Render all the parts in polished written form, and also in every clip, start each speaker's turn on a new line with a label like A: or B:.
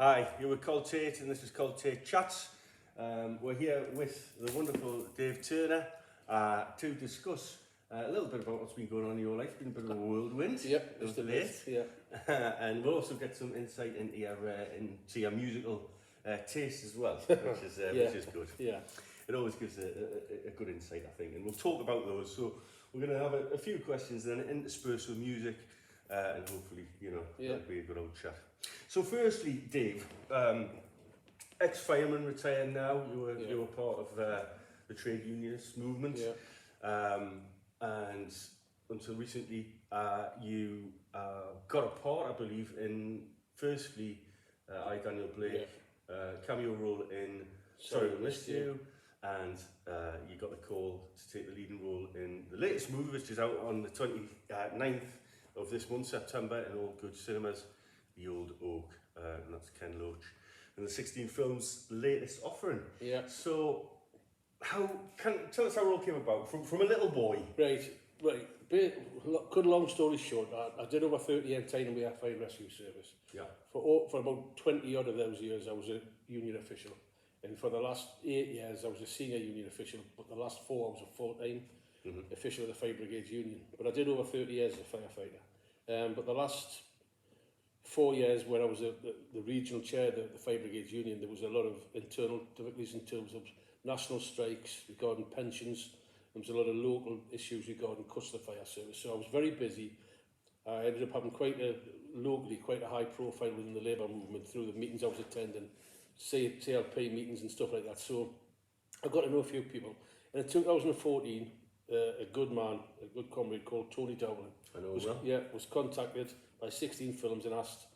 A: Hi, you're with Col Tait and this is Col Tait Chats. We're here with the wonderful Dave Turner to discuss a little bit about what's been going on in your life. It's been a bit of a whirlwind.
B: Yep, just a bit, yeah.
A: And we'll also get some insight into your musical taste as well, which is good.
B: Yeah.
A: It always gives a good insight, I think, and we'll talk about those. So we're going to have a few questions then interspersed with music, and hopefully, it'll be a good old chat. So firstly, Dave, ex-fireman retired now. You were part of the trade unionist movement, and until recently, you got a part, I believe, in firstly, Daniel Blake, cameo role in Sorry We Missed You, and you got the call to take the leading role in the latest movie, which is out on the 29th of this month, September, in all good cinemas, The Old Oak, and that's Ken Loach, and the 16 Films' latest offering.
B: Yeah.
A: So, tell us how it all came about, from a little boy.
B: Right. Good long story short, I did over 30 years time in the fire and rescue service.
A: Yeah.
B: For about 20 odd of those years, I was a union official. And for the last 8 years, I was a senior union official, but the last 4 I was a full-time official of the Fire Brigades Union. But I did over 30 years as a firefighter. But the last 4 years where I was the regional chair of the Fire Brigades Union, there was a lot of internal difficulties in terms of national strikes regarding pensions. There was a lot of local issues regarding cost of the fire service. So I was very busy. I ended up having quite a high profile within the labour movement through the meetings I was attending, CLP meetings and stuff like that. So I got to know a few people. And in 2014, a good man, a good comrade called Tony Dowling was contacted by 16 Films and asked,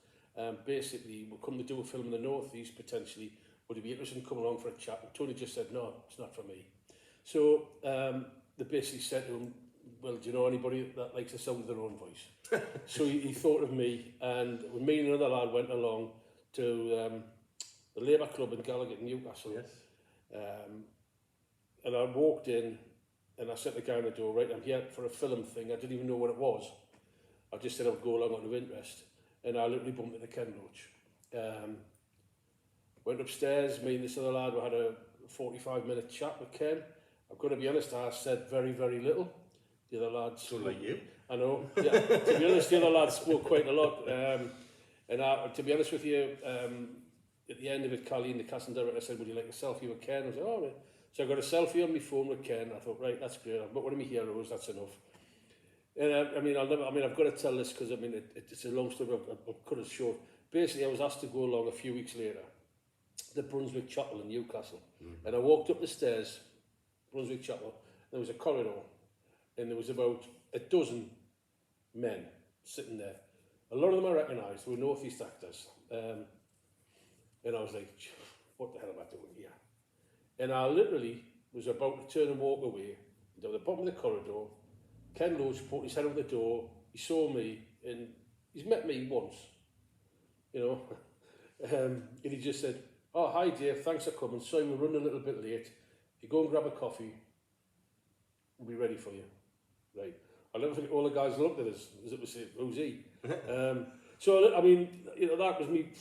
B: basically, we're coming to do a film in the North East potentially. Would he be interested in coming along for a chat? And Tony just said, no, it's not for me. So they basically said to him, well, do you know anybody that likes the sound of their own voice? So he thought of me, and when me and another lad went along to the Labour Club in Gallagher, Newcastle.
A: Yes.
B: And I walked in, and I said to the guy on the door, right, I'm here for a film thing. I didn't even know what it was. I just said I would go along out of interest. And I literally bumped into Ken Loach. Went upstairs, me and this other lad, we had a 45-minute chat with Ken. I've got to be honest, I said very, very little. The other lad...
A: So like you?
B: I know. Yeah. To be honest, the other lad spoke quite a lot. To be honest with you, at the end of it, Colleen, the casting director, said, would you like a selfie with Ken? I was like, oh, right. So I got a selfie on my phone with Ken. I thought, right, that's great. I've got one of my heroes, that's enough. And I've got to tell this because it's a long story. I'll cut it short. Basically, I was asked to go along a few weeks later, the Brunswick Chapel in Newcastle, and I walked up the stairs, Brunswick Chapel. There was a corridor, and there was about a dozen men sitting there. A lot of them I recognised were North East actors, and I was like, "What the hell am I doing here?" And I literally was about to turn and walk away. Down the bottom of the corridor, Ken Loach put his head out the door. He saw me, and he's met me once, and he just said, oh, hi Dave, thanks for coming. Sorry, we're running a little bit late. If you go and grab a coffee, we'll be ready for you. Right. I'll never forget, all the guys looked at us as if we said, who's he? So, that was me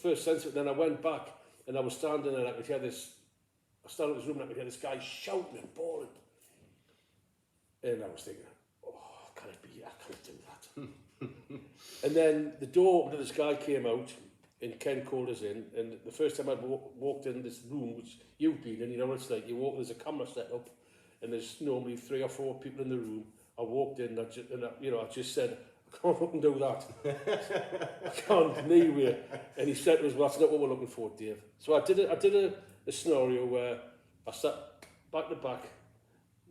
B: first sense of it. Then I went back and I was standing there and I could hear this, I started in this room and I could hear this guy shouting and bawling. And I was thinking, oh, can it be? I can't do that. And then the door opened and this guy came out. And Ken called us in, and the first time I walked in this room, which you've been in, it's like, there's a camera set up, and there's normally 3 or 4 people in the room. I walked in, I just said, I can't fucking do that. I can't, anyway. And he said to us, well, that's not what we're looking for, Dave. So I did a scenario where I sat back to back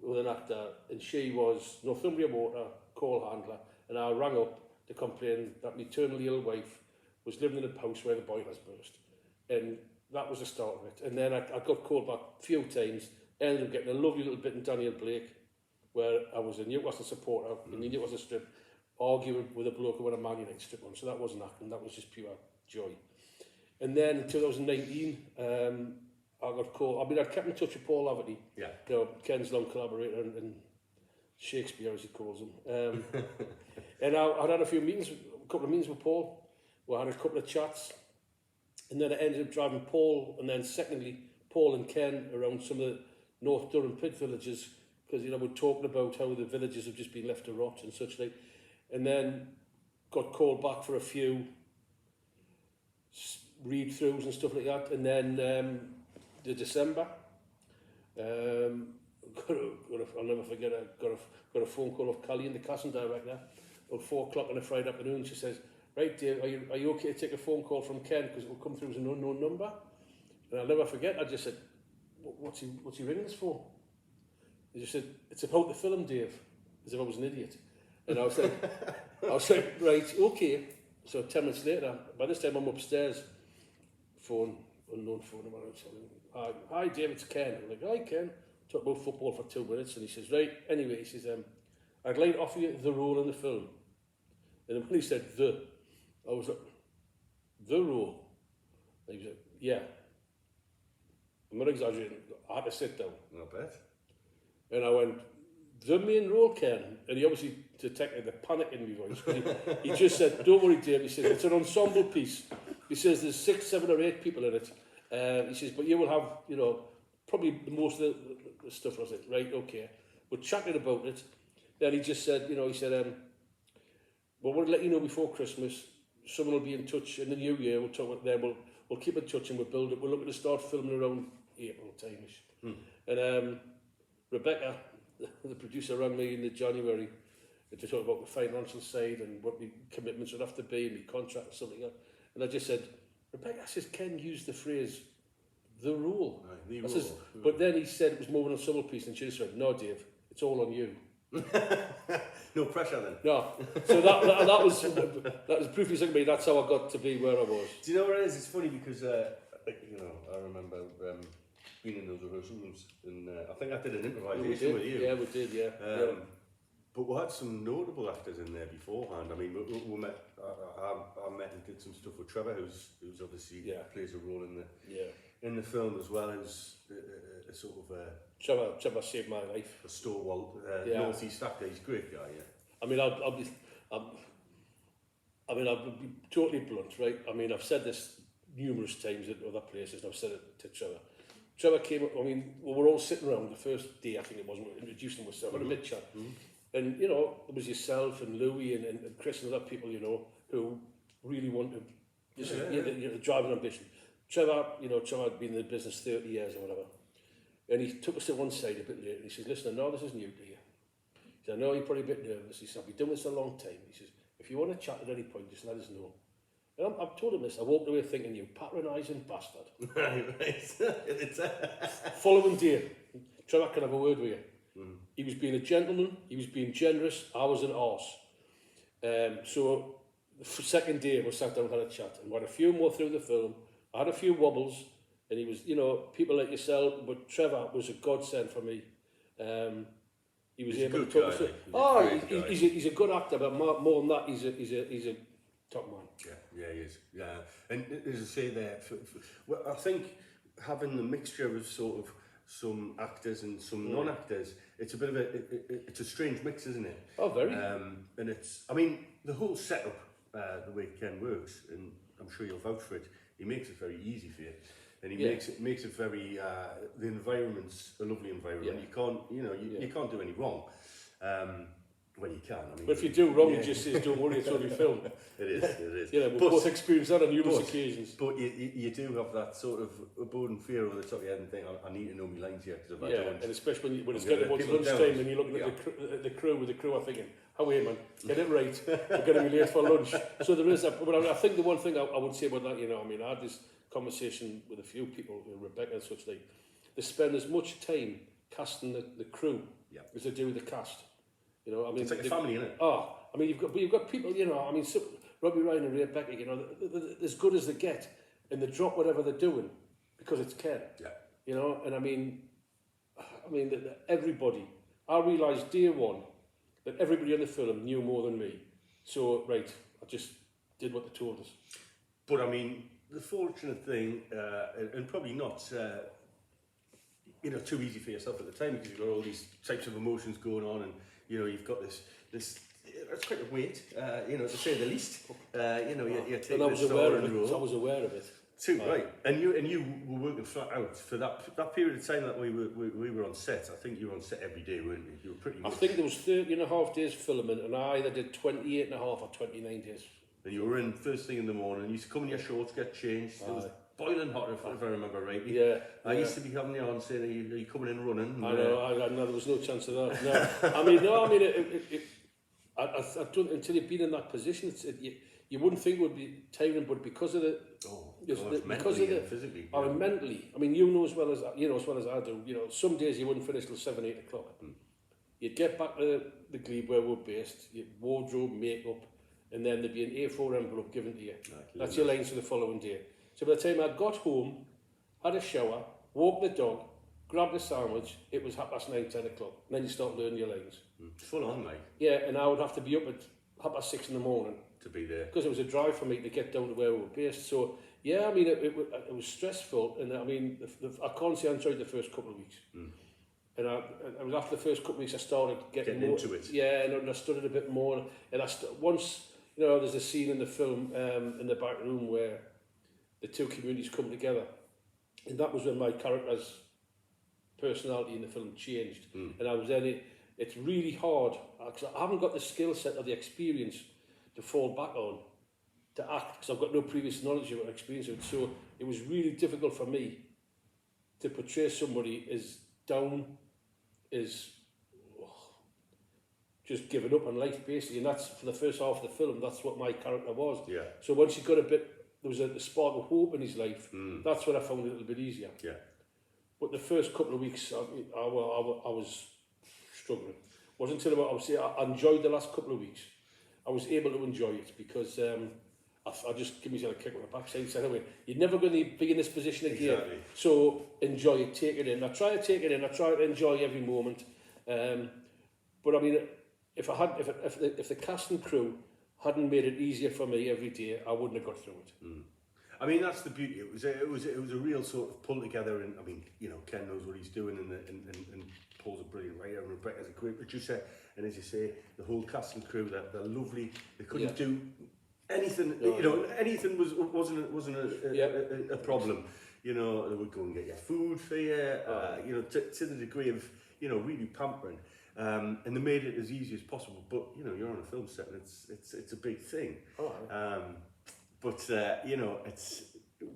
B: with an actor, and she was Northumbria Water call handler, and I rang up to complain that my terminally ill wife was living in a house where the boilers burst. And that was the start of it. And then I got called back a few times, ended up getting a lovely little bit in Daniel Blake, where I was a Newcastle supporter in the Newcastle strip, arguing with a bloke who went a Man United strip on. So that wasn't acting, that was just pure joy. And then in 2019, I got called, I kept in touch with Paul Laverty, Ken's long collaborator and Shakespeare, as he calls him. And I had a couple of meetings with Paul. We had a couple of chats, And then I ended up driving Paul, and then secondly, Paul and Ken around some of the North Durham pit villages, because, you know, we're talking about how the villages have just been left to rot and such like. And then got called back for a few read-throughs and stuff like that. And then the December, I'll never forget, I got a phone call off Callie, the casting director, about 4 o'clock on a Friday afternoon. She says, right, Dave, are you okay to take a phone call from Ken, because it will come through as an unknown number? And I'll never forget, I just said, what's he ringing us for? He just said, it's about the film, Dave, as if I was an idiot. And I was like, right, okay. So 10 minutes later, by this time I'm upstairs, unknown phone number. Hi Dave, it's Ken. I'm like, hi Ken. Talk about football for 2 minutes, and he says, right, anyway, he says, I'd like to offer you the role in the film. And when he said I was like, the role? And he was like, yeah. I'm not exaggerating, I had to sit down.
A: Not bad.
B: And I went, the main role, Ken? And he obviously detected the panic in my voice. He just said, don't worry, Dave. He says, it's an ensemble piece. He says, there's 6, 7 or 8 people in it. He says, but you will have, you know, probably most of the stuff. I was like, right, okay. We're chatting about it. Then he just said, you know, he said, well, we'll let you know before Christmas. Someone will be in touch in the new year. We'll talk about there. We'll keep in touch and we'll build it. We're looking to start filming around April time-ish. And Rebecca, the producer, rang me in the January to talk about the financial side and what my commitments would have to be and my contract and something like that. And I just said, Rebecca, I says, Ken used the phrase, the rule.
A: The
B: I says, but then he said it was more than a summer piece, and she just went, no, Dave, it's all on you.
A: No pressure then.
B: No. So that was proof to me. That's how I got to be where I was.
A: Do you know what it is? It's funny because, you know, I remember being in those rehearsal rooms, and I think I did an improvisation with you.
B: Yeah, we did, yeah.
A: But we had some notable actors in there beforehand. I mean, we met. I met and did some stuff with Trevor, who's obviously plays a role in the film as well. Who's a sort of
B: Trevor saved my life.
A: A stalwart North East actor. He's a great guy. Yeah.
B: I mean, I'll be totally blunt, right? I mean, I've said this numerous times at other places, and I've said it to Trevor. Trevor came up. I mean, we were all sitting around the first day. I think it was. We introducing myself at a mid-chat. And, you know, it was yourself and Louis and Chris and other people, you know, who really wanted the driving ambition. Trevor had been in the business 30 years or whatever. And he took us to one side a bit later and he says, listen, I know this is new to you. He said, I know you're probably a bit nervous. He said, I've been doing this a long time. He says, if you want to chat at any point, just let us know. And I've told him this. I walked away thinking, you patronising bastard. Following day, Trevor, can I have a word with you? He was being a gentleman, he was being generous, I was an arse. So the second day we sat down and had a chat, and we had a few more through the film. I had a few wobbles, and he was, you know, people like yourself, but Trevor was a godsend for me. He's able to talk to he's a good actor, but more than that, he's a top man.
A: Yeah, he is. Yeah, and as I say there, well, I think having the mixture of sort of some actors and some non-actors, it's a bit of it's a strange mix, isn't it?
B: Oh, very.
A: And it's, I mean, the whole setup, the way Ken works, and I'm sure you'll vouch for it, he makes it very easy for you. And he makes it very, the environment's a lovely environment. You can't, you can't do any wrong. Well, you can. I mean,
B: but if you do wrong, he just says, don't worry, it's only film.
A: It is.
B: You know, we've both experienced that on numerous occasions.
A: But you do have that sort of abode fear over the top of your head and think, I need to know my lines here, because if I don't...
B: and especially when it's getting towards lunchtime and you're looking at the crew are thinking, how are you, man? Get it right. We're going to be late for lunch. So there is that. But I think the one thing I would say about that, you know, I mean, I had this conversation with a few people, Rebecca and such like, they spend as much time casting the crew as they do the cast. You know, I mean,
A: it's like a family, isn't it?
B: Oh, I mean, you've got people, you know, I mean, Robbie Ryan and Rebecca, you know, they're as good as they get, and they drop whatever they're doing because it's Ken. Yeah. You know, and I mean, that everybody, I realised day one that everybody in the film knew more than me. So, right, I just did what they told us.
A: But I mean, the fortunate thing, and probably not, too easy for yourself at the time, because you've got all these types of emotions going on, and you know, you've got this it's quite a weight, to say the least. You're taking
B: a starring role. I was aware of it.
A: Too right, and you were working flat out for that period of time that we were on set. I think you were on set every day, weren't you? You were pretty much.
B: I think there was 30 and a half days filming, and I either did 28 and a half or 29 days.
A: And you were in first thing in the morning. You used to come in your shorts, get changed. It was boiling hot, if I remember rightly.
B: Yeah.
A: I used to be having you on saying, "Are you coming in running?"
B: I know. There was no chance of that. No, I mean, I don't until you've been in that position. You wouldn't think it would be tiring, but because of the
A: physically.
B: I mean, mentally. I mean, you know as well as I do. You know, some days you wouldn't finish till 7, 8 o'clock. You'd get back to the glebe where we're based, your wardrobe, makeup, and then there'd be an A4 envelope given to you. That's your lines for the following day. So by the time I got home, had a shower, walked the dog, grabbed a sandwich, it was 9:30, 10 o'clock. And then you start learning your lines.
A: Full on, mate.
B: Yeah, and I would have to be up at 6:30 in the morning.
A: To be there.
B: Because it was a drive for me to get down to where we were based. So, yeah, I mean, it was stressful. And I mean, I can't say I enjoyed the first couple of weeks. And I was after the first couple of weeks I started getting more,
A: into it.
B: Yeah, and I understood it a bit more. And once, you know, there's a scene in the film in the back room where the two communities come together. And that was when my character's personality in the film changed. And I was then, it's really hard, because I haven't got the skill set or the experience to fall back on, to act, because I've got no previous knowledge or experience of it. So it was really difficult for me to portray somebody as down, as just giving up on life, basically. And that's, for the first half of the film, that's what my character was.
A: Yeah.
B: So once he got there was a spark of hope in his life, that's when I found it a little bit easier.
A: Yeah.
B: But the first couple of weeks, I was struggling. It wasn't until I enjoyed the last couple of weeks. I was able to enjoy it because I just give myself a kick on the backside and said, anyway, you're never going to be in this position again.
A: Exactly.
B: So enjoy it, take it in. I try to take it in. I try to enjoy every moment. But I mean, if the cast and crew hadn't made it easier for me every day, I wouldn't have got through it.
A: I mean, that's the beauty. It was a real sort of pull together, and I mean, you know, Ken knows what he's doing, and Paul's a brilliant writer, and Rebecca's a great producer, and as you say, the whole cast and crew, they're lovely. They couldn't do anything. You know, anything wasn't a problem. You know, they would go and get your food for you. You know, to the degree of, you know, really pampering. And they made it as easy as possible. But you know, you're on a film set, and it's a big thing. But you know,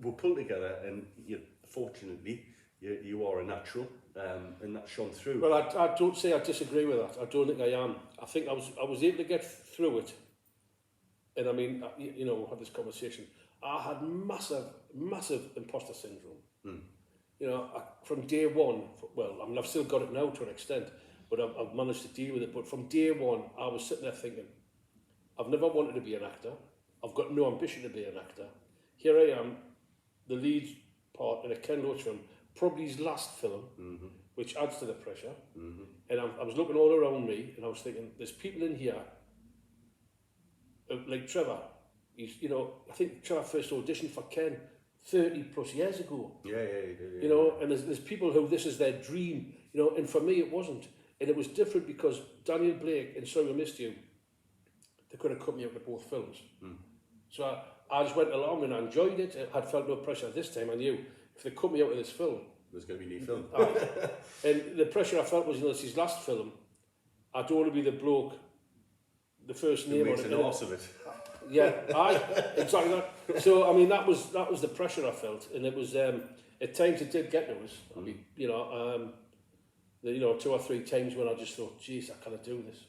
A: we're pulled together, and fortunately, you are a natural, and that shone through.
B: Well, I don't say I disagree with that. I don't think I am. I think I was able to get through it. And I mean, you know, we had this conversation. I had massive imposter syndrome. You know, from day one. Well, I mean, I've still got it now to an extent, but I've managed to deal with it. But from day one, I was sitting there thinking, I've never wanted to be an actor. I've got no ambition to be an actor. Here I am, the lead part in a Ken Loach film, probably his last film, which adds to the pressure. And I was looking all around me, and I was thinking, there's people in here, like Trevor. You know, I think Trevor first auditioned for Ken 30 plus years ago.
A: Yeah.
B: You know, and there's people who this is their dream. You know, and for me it wasn't. And it was different because Daniel Blake and Sorry I Missed You, they could have cut me out of both films. So I just went along and I enjoyed it. I had felt no pressure this time. I knew if they cut me out of this film,
A: there's going to be a new film.
B: And the pressure I felt was, you know, it's his last film. I don't want to be the bloke, the first name
A: makes
B: on it.
A: an arse of it.
B: Yeah, exactly that. So I mean, that was the pressure I felt, and it was at times it did get to us. I mean, you know, 2 or 3 times when I just thought, geez, I can't do this.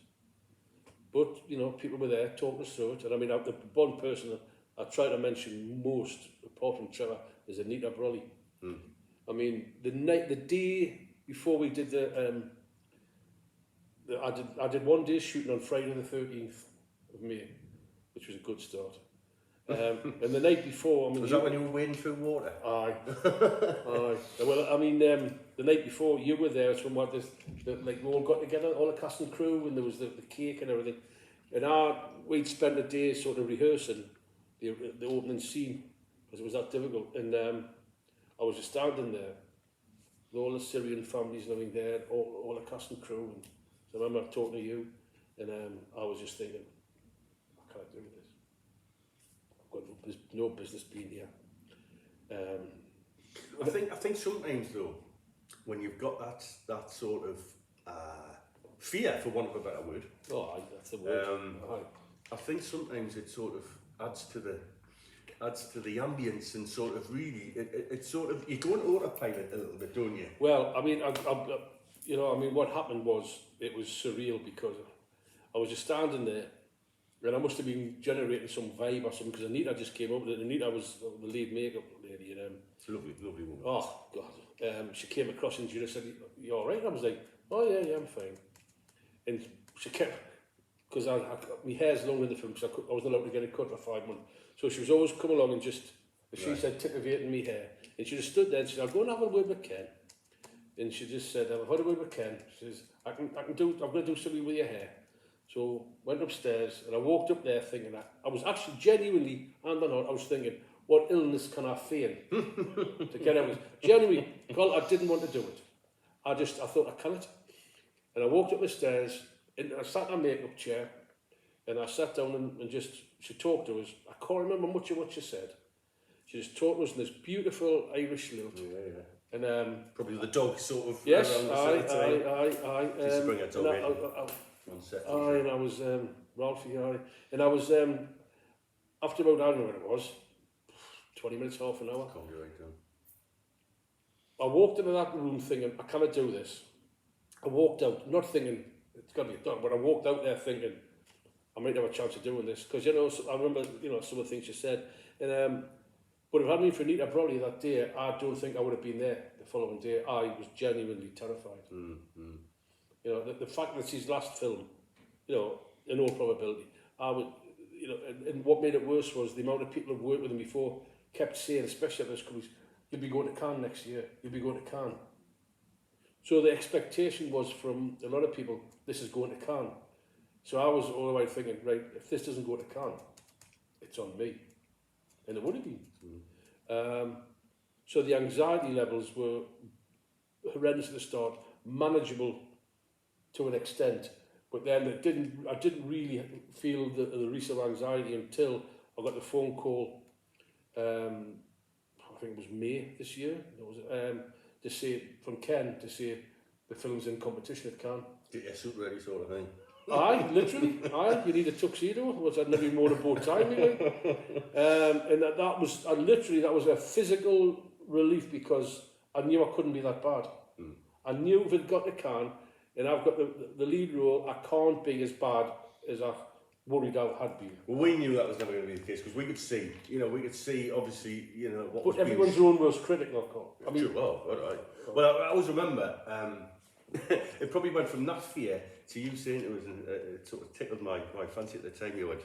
B: But you know, people were there talking us through it, and I mean, the one person that I try to mention most, apart from Trevor, is Anita Brolly. I mean, the day before we did I did one day shooting on Friday the 13th of May, which was a good start. And the night before, I mean,
A: was that when you were wading through water?
B: Aye. Well, I mean, the night before you were there, it's when like we all got together, all the cast and crew, and there was the cake and everything. And we'd spent a day sort of rehearsing the opening scene because it was that difficult. And I was just standing there with all the Syrian families and everything there, all the cast and crew. And so I remember talking to you, and I was just thinking, I can't do this. I've got no business being here.
A: I think sometimes though, when you've got that sort of fear, for want of a better word.
B: Oh, that's the word.
A: I think sometimes it sort of adds to the ambience and sort of really it's sort of you go on autopilot a little bit, don't you?
B: Well, I mean, what happened was it was surreal because I was just standing there, and I must have been generating some vibe or something because Anita just came up. Anita was the lead makeup lady, and
A: it's a lovely woman.
B: Oh God, she came across and she just said, "You all right?" I was like, "Oh yeah, I'm fine." And she kept, because my hair's long in the film, because I wasn't allowed to get it cut for 5 months. So she was always come along and just, as she said, tickavating me hair. And she just stood there and she said, "I'll go and have a word with Ken." And she just said, "I've had a word with Ken." She says, I'm going to do something with your hair." So went upstairs and I walked up there thinking that I was actually genuinely, hand on heart, I was thinking, what illness can I feign to get out of this? Genuinely, Col, I didn't want to do it. I thought I can't. And I walked up the stairs and I sat in a makeup chair and I sat down and just, she talked to us. I can't remember much of what she said. She just talked to us in this beautiful Irish lilt.
A: Yeah.
B: And
A: probably the dog sort of.
B: yes,
A: aye. Just bring a dog in.
B: And I was Ralphie, and I was after about, I don't know what it was, 20 minutes, half an hour.
A: Can't be right down.
B: I walked into that room thinking, I cannot do this. I walked out, not thinking, it's got to be done, but I walked out there thinking, I might have a chance of doing this. Because, I remember, some of the things she said. And, but if it hadn't been for Anita probably that day, I don't think I would have been there the following day. I was genuinely terrified. The fact that it's his last film, in all probability, I would, and what made it worse was the amount of people who've worked with him before kept saying, especially at those companies, "You'll be going to Cannes next year, you'll be going to Cannes." So the expectation was from a lot of people, this is going to Cannes. So I was all the way thinking, right, if this doesn't go to Cannes, it's on me. And it would have been. So the anxiety levels were horrendous at the start, manageable to an extent, but then I didn't really feel the release of anxiety until I got the phone call, I think it was May this year, to say, from Ken, to say the film's in competition at Cannes.
A: Get your suit ready sort of thing.
B: Aye, literally, you need a tuxedo, which I'd never even worn a bow tie, really. And that was a physical relief because I knew I couldn't be that bad. I knew if it got to Cannes, and I've got the lead role, I can't be as bad as I worried I had been.
A: Well, we knew that was never going to be the case because we could see, obviously, what was.
B: But everyone's own worst critic, of course.
A: I mean, all right. Well, I always remember, it probably went from that fear to you saying it was, it sort of tickled my fancy at the time. You went,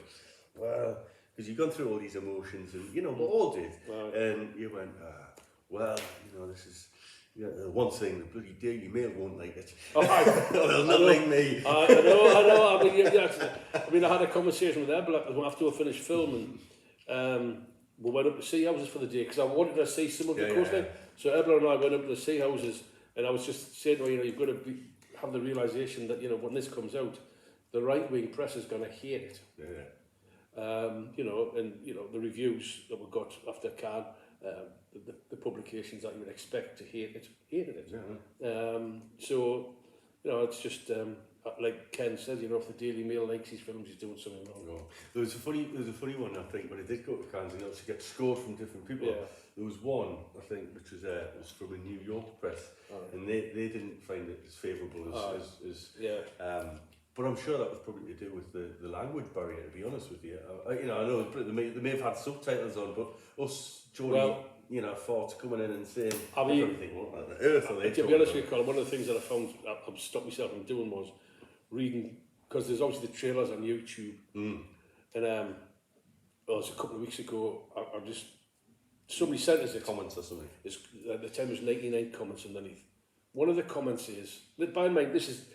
A: well, because you've gone through all these emotions and, we all did. Right. And you went, well, this is. Yeah, one thing, the bloody Daily Mail won't like it. They'll not like me.
B: I know. I mean, I had a conversation with Ebla after I finished filming. We went up to see houses for the day because I wanted to see some of the coastline. So Ebla and I went up to the sea houses, and I was just saying, well, you've got to have the realisation that when this comes out, the right-wing press is going to hate it. And the reviews that we got after Cannes. The publications that you would expect to hated it. So, it's just like Ken says, if the Daily Mail likes his films, he's doing something wrong.
A: No. There was a funny one, I think, when it did go to Cannes, and obviously get scored from different people. Yeah. There was one, I think, which was from a New York press, and they didn't find it as favourable as but I'm sure that was probably to do with the language barrier, to be honest with you. I know they may have had subtitles on, but us, Jordan, thoughts coming in and saying, everything, what on earth are they
B: to be honest with you, Colin, one of the things that I found I've stopped myself from doing was reading, because there's obviously the trailers on YouTube, and it was a couple of weeks ago, I just, somebody sent us
A: comments or something.
B: At the time it was 99 comments underneath. One of the comments is, bear in mind, this is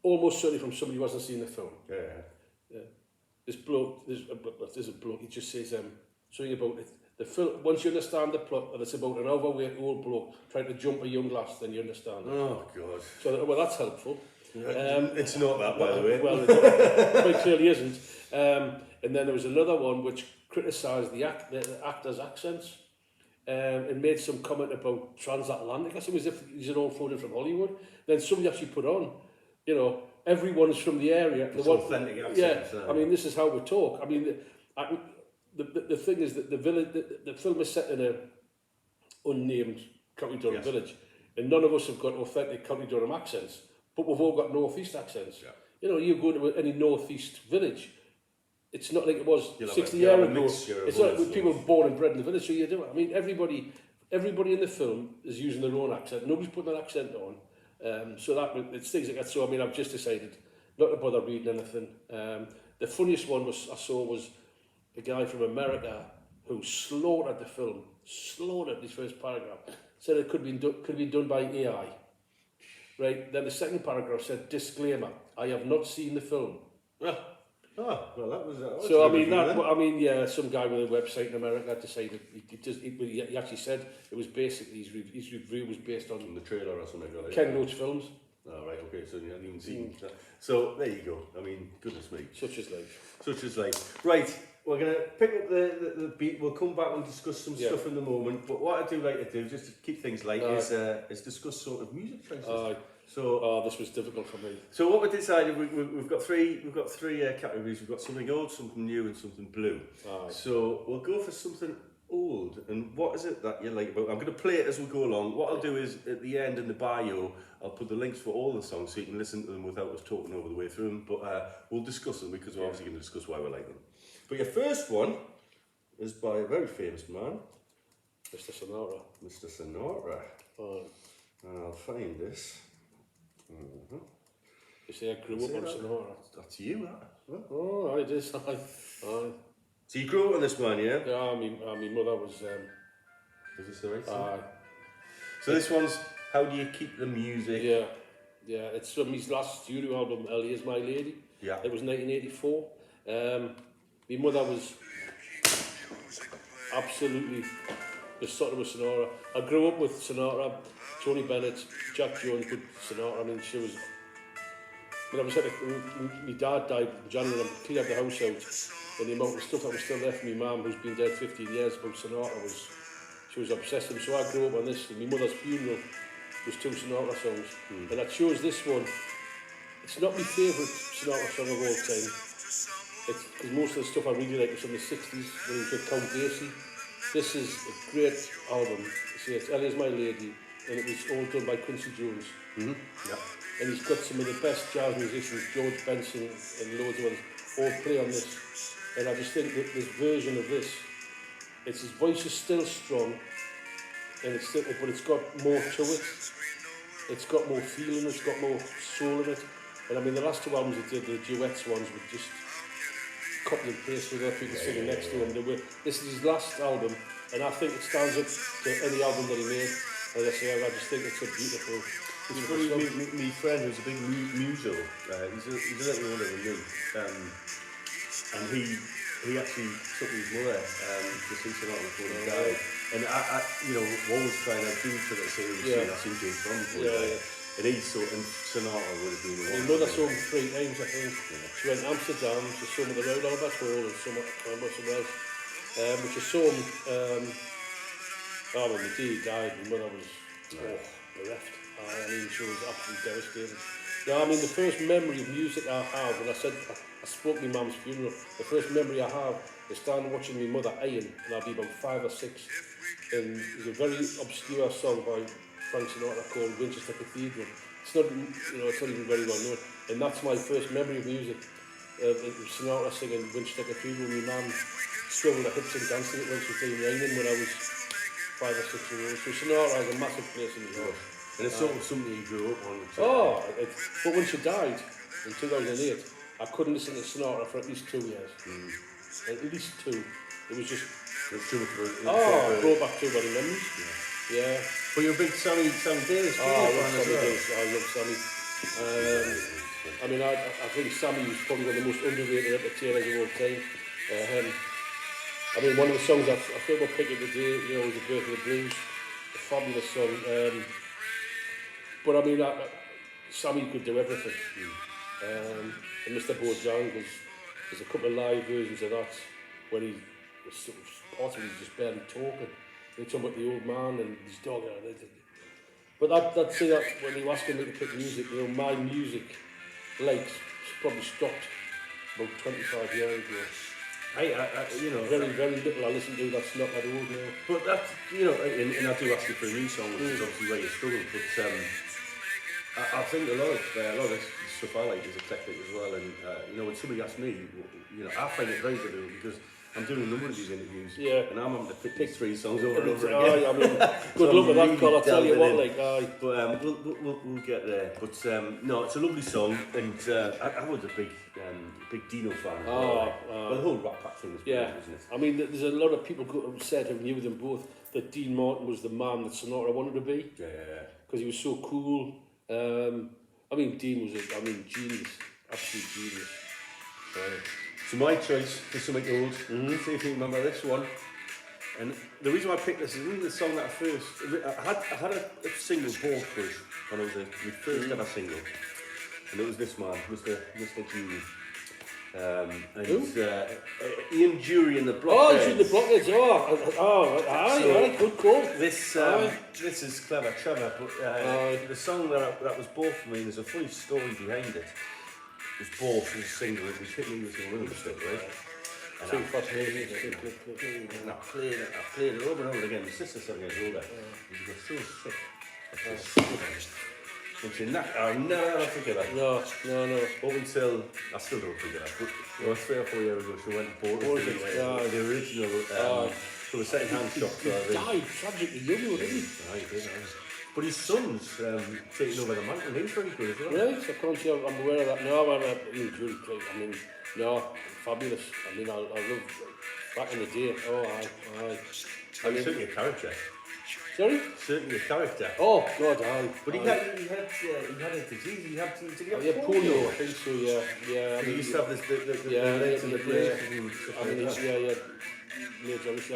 B: almost certainly from somebody who hasn't seen the film. Yeah. This bloke, there's a bloke, he just says something about it. The film, once you understand the plot, and it's about an overweight old bloke trying to jump a young lass, then you understand it.
A: Oh, God.
B: So, that's helpful.
A: It's not that, by the way.
B: Well, it quite clearly isn't. And then there was another one which criticised the actors' accents. and made some comment about transatlantic. I think as if he's an all floated from Hollywood. Then somebody actually put on, you know, everyone's from the area.
A: It's authentic accents.
B: Yeah, I mean, this is how we talk. I mean, the thing is that the film is set in a unnamed County Durham village, and none of us have got authentic County Durham accents, but we've all got northeast accents. Yeah. You know, you go to any northeast village, it's not like it was 60 years ago. It's not like people born and bred in the village, so you do it. I mean, everybody in the film is using their own accent. Nobody's putting an accent on. So it's things like that. So I mean, I've just decided not to bother reading anything. The funniest one I saw was a guy from America who slaughtered the film, slaughtered his first paragraph. Said it could be done by AI. Right. Then the second paragraph said, disclaimer: I have not seen the film.
A: Well, that was.
B: So I mean, yeah, some guy with a website in America decided he actually said it was basically his review was based on
A: the trailer or something like that.
B: Ken Loach films.
A: Oh, right, okay, so you hadn't even seen that. So there you go. I mean, goodness me.
B: Such is life.
A: Such is life. Right, we're going to pick up the beat. We'll come back and discuss some stuff in the moment. But what I do like to do, just to keep things light, is discuss sort of music choices.
B: This was difficult for me.
A: So what we decided, we've got three categories. We've got something old, something new, and something blue. So we'll go for something old. And what is it that you like about? I'm going to play it as we go along. What I'll do is at the end in the bio, I'll put the links for all the songs so you can listen to them without us talking over the way through them. But we'll discuss them because we're obviously going to discuss why we like them. But your first one is by a very famous man,
B: Mr. Sinatra.
A: Mr. Sinatra. And I'll find this.
B: You say I grew up on Sinatra.
A: That's you, that.
B: Oh, it is.
A: So you grew up on this man, yeah?
B: Yeah, I mean, mother was.
A: Is this the right song? So this one's How Do You Keep the Music?
B: Yeah, it's from his last studio album, Ellie Is My Lady.
A: Yeah.
B: It was 1984. My mother was absolutely besotted with Sinatra. I grew up with Sinatra, Tony Bennett, Jack Jones, but Sinatra. I mean, she was. When I was my dad died in January, and I cleared the house out, and the amount of stuff that was still left for my mum, who's been dead 15 years, about Sinatra she was obsessed with him. So I grew up on this. And my mother's funeral was 2 Sinatra songs, and I chose this one. It's not my favourite Sinatra song of all time. Because most of the stuff I really like was from the 60s when he was with Col Tait Chats. This is a great album. See, it's Ellie Is My Lady, and it was all done by Quincy Jones. And he's got some of the best jazz musicians, George Benson and loads of others, all play on this. And I just think that this version of this, his voice is still strong, and but it's got more to it. It's got more feeling, it's got more soul in it. And I mean, the last 2 albums he did, the duets ones, were just copy and paste with other people singing next to him. This is his last album, and I think it stands up to any album that he made. As I say, I just think it's a beautiful.
A: It's funny, my friend who's a big muso, he's a little older than me, and he actually took his mother to see Sinatra before he died. And I one was trying to do to the series, I seen James Bond before he died. And Sinatra would have been the one.
B: My mother saw him 3 times, I think. She went to Amsterdam, she saw him at the Royal Albert Hall and somewhere else. But she saw him, when the day he died, my mother was bereft. I mean, she was absolutely devastated. Yeah, I mean, the first memory of music I have, and I spoke at my mum's funeral, the first memory I have is standing watching my mother iron, and I'll be about 5 or 6, and there's a very obscure song by Frank Sinatra called Winchester Cathedral. It's not, it's not even very well known, and that's my first memory of music. Sinatra singing Winchester Cathedral. My mum struggled her hips and dancing it when she was doing raining when I was 5 or 6 years old. So Sinatra has a massive place in my heart.
A: And it's sort of something you grew up on.
B: But when she died in 2008, I couldn't listen to Sinatra for at least 2 years. At least 2. It was just.
A: It's too much of
B: it brought back too many memories. Yeah.
A: But you're a big Sammy Davis fan.
B: I love Sammy Davis. I love Sammy. I mean, I think Sammy was probably one of the most underrated entertainers of all time. I mean, one of the songs I feel about picking today, was The Birth of the Blues. A fabulous song. But I mean, Sammy could do everything. And Mr. Bojang, there's a couple of live versions of that when he was possibly just barely talking. They're talking about the old man and his dog. But that say that when you ask me to pick music, you know, my music likes probably stopped about 25 years ago.
A: You know,
B: very little I listen to that's not that old now.
A: But that's, you know, and I do ask you for a new song, which is obviously where you struggle. But I think a lot of this stuff I like is eclectic as well. And you know, when somebody asks me, you know, I find it very difficult because I'm doing a number of these interviews, and I'm having to pick 3 songs over and over again.
B: I mean, good luck with that, Col. I tell you what, like,
A: But we'll get there. But no, it's a lovely song, and I was a big Dino fan as well. Well, the whole Rat Pack thing was brilliant, isn't it?
B: I mean, there's a lot of people who said who knew them both that Dean Martin was the man that Sinatra wanted to be.
A: Yeah.
B: Because he was so cool. I mean, Dean was genius, absolute genius.
A: So my choice for something old, see if you remember this one. And the reason why I picked this is the song that I had a single ball crush when I was my first ever single. And it was this man, Mr. Jury. And Ian Jury and the Blockheads.
B: Oh, the Blockheads, good call.
A: This is clever, Trevor, but the song that was bought for me, there's a funny story behind it. It was bought as a single, it was hit me with a rhythm stick, right? And I played it over and over again. My sister started getting older. She was so sick. And she I'll never forget that.
B: No.
A: Up until, I still don't forget that, but 3 or 4 years ago she went and bought it. The original, from a second-hand shop.
B: He died tragically young, didn't he?
A: He did. But his son's taking over the mantle, and he's very good as well.
B: Right, I can't say I'm aware of that. No, Ian Jury played, fabulous. I mean, I love back in the day.
A: Certainly a character.
B: Sorry?
A: Certainly a character.
B: Oh, God, aye.
A: But he had a disease. He had
B: polio, I think so, yeah.
A: He used to have the legs and the braces.
B: I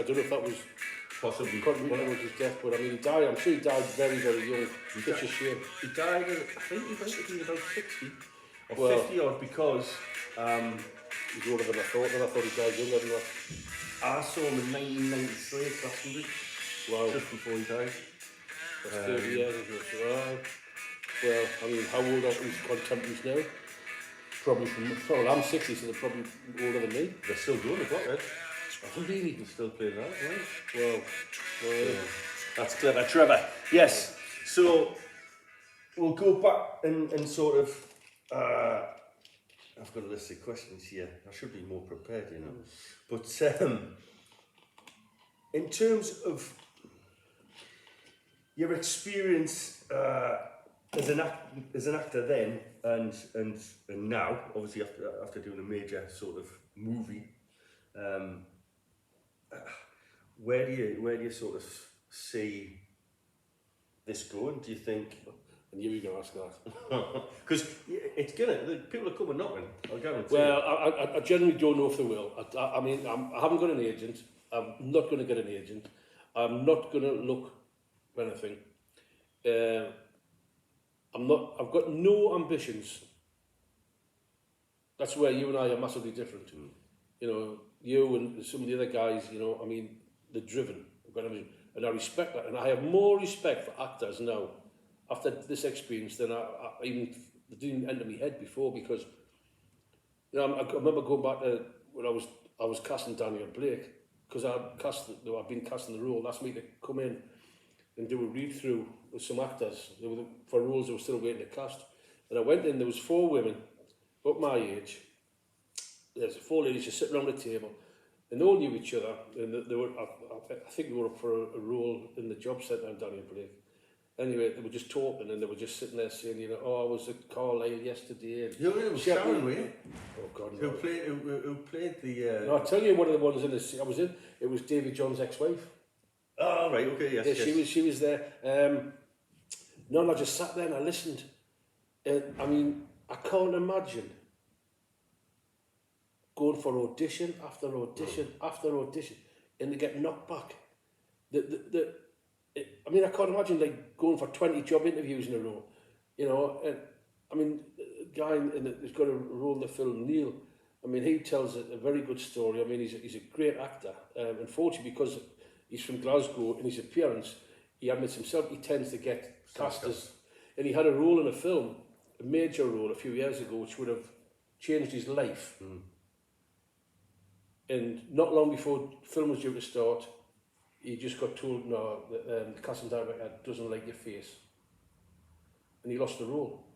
B: don't know if that was
A: possibly
B: one of his death, but I mean, he died. I'm sure he died very, very young. Such a shame.
A: He died, I think he might have been about 60 or 50 odd because
B: he's older than I thought. I thought he died younger than that.
A: I saw him in 1993 at Glastonbury.
B: Wow.
A: Just before he died.
B: That's 30 years ago, so well, I mean, how old are his contemporaries now? Probably I'm 60, so they're probably older than me.
A: They're still doing the Blockheads.
B: Oh, really?
A: They're still playing that, right?
B: Well,
A: that's clever, Trevor. Yes, so we'll go back and sort of, I've got a list of questions here. I should be more prepared, you know. But in terms of your experience as an actor then and now, obviously after doing a major sort of movie, where do you sort of see this going? Do you think?
B: I knew you were going to ask that.
A: Because it's people are coming knocking, I'll guarantee.
B: Well, I generally don't know if they will. I mean, I haven't got an agent. I'm not going to get an agent. I'm not going to look for anything. I've got no ambitions. That's where you and I are massively different. You know, you and some of the other guys, you know, I mean, they're driven. And I respect that. And I have more respect for actors now after this experience than I even didn't enter my head before, because you know, I remember going back to when I was casting Daniel Blake, because I'd been casting the role. Asked me to come in and do a read through with some actors for roles they were still waiting to cast. And I went in. There was 4 women up my age. There's 4 ladies just sitting around the table, and they all knew each other. And they were, I think they were up for a role in the job centre on Daniel Blake. Anyway, they were just talking, and they were just sitting there saying, you know, I was at Col Tait yesterday. And
A: you were Sharon, were you?
B: Oh God,
A: no. Who played the? No,
B: I'll tell you one of the ones in the I was in. It was David John's ex-wife.
A: Oh right, okay, yes.
B: Yeah, she was there. No, I just sat there and I listened. I mean, I can't imagine going for audition after audition after audition, and they get knocked back. I mean, I can't imagine like going for 20 job interviews in a row, you know. And I mean, the guy who's got a role in the film, Neil. I mean, he tells a very good story. I mean, he's a great actor. Unfortunately, because He's from Glasgow. In his appearance, he admits himself he tends to get cast as... And he had a role in a film, a major role a few years ago, which would have changed his life. And not long before the film was due to start, he just got told, no, the casting director doesn't like your face. And he lost the role.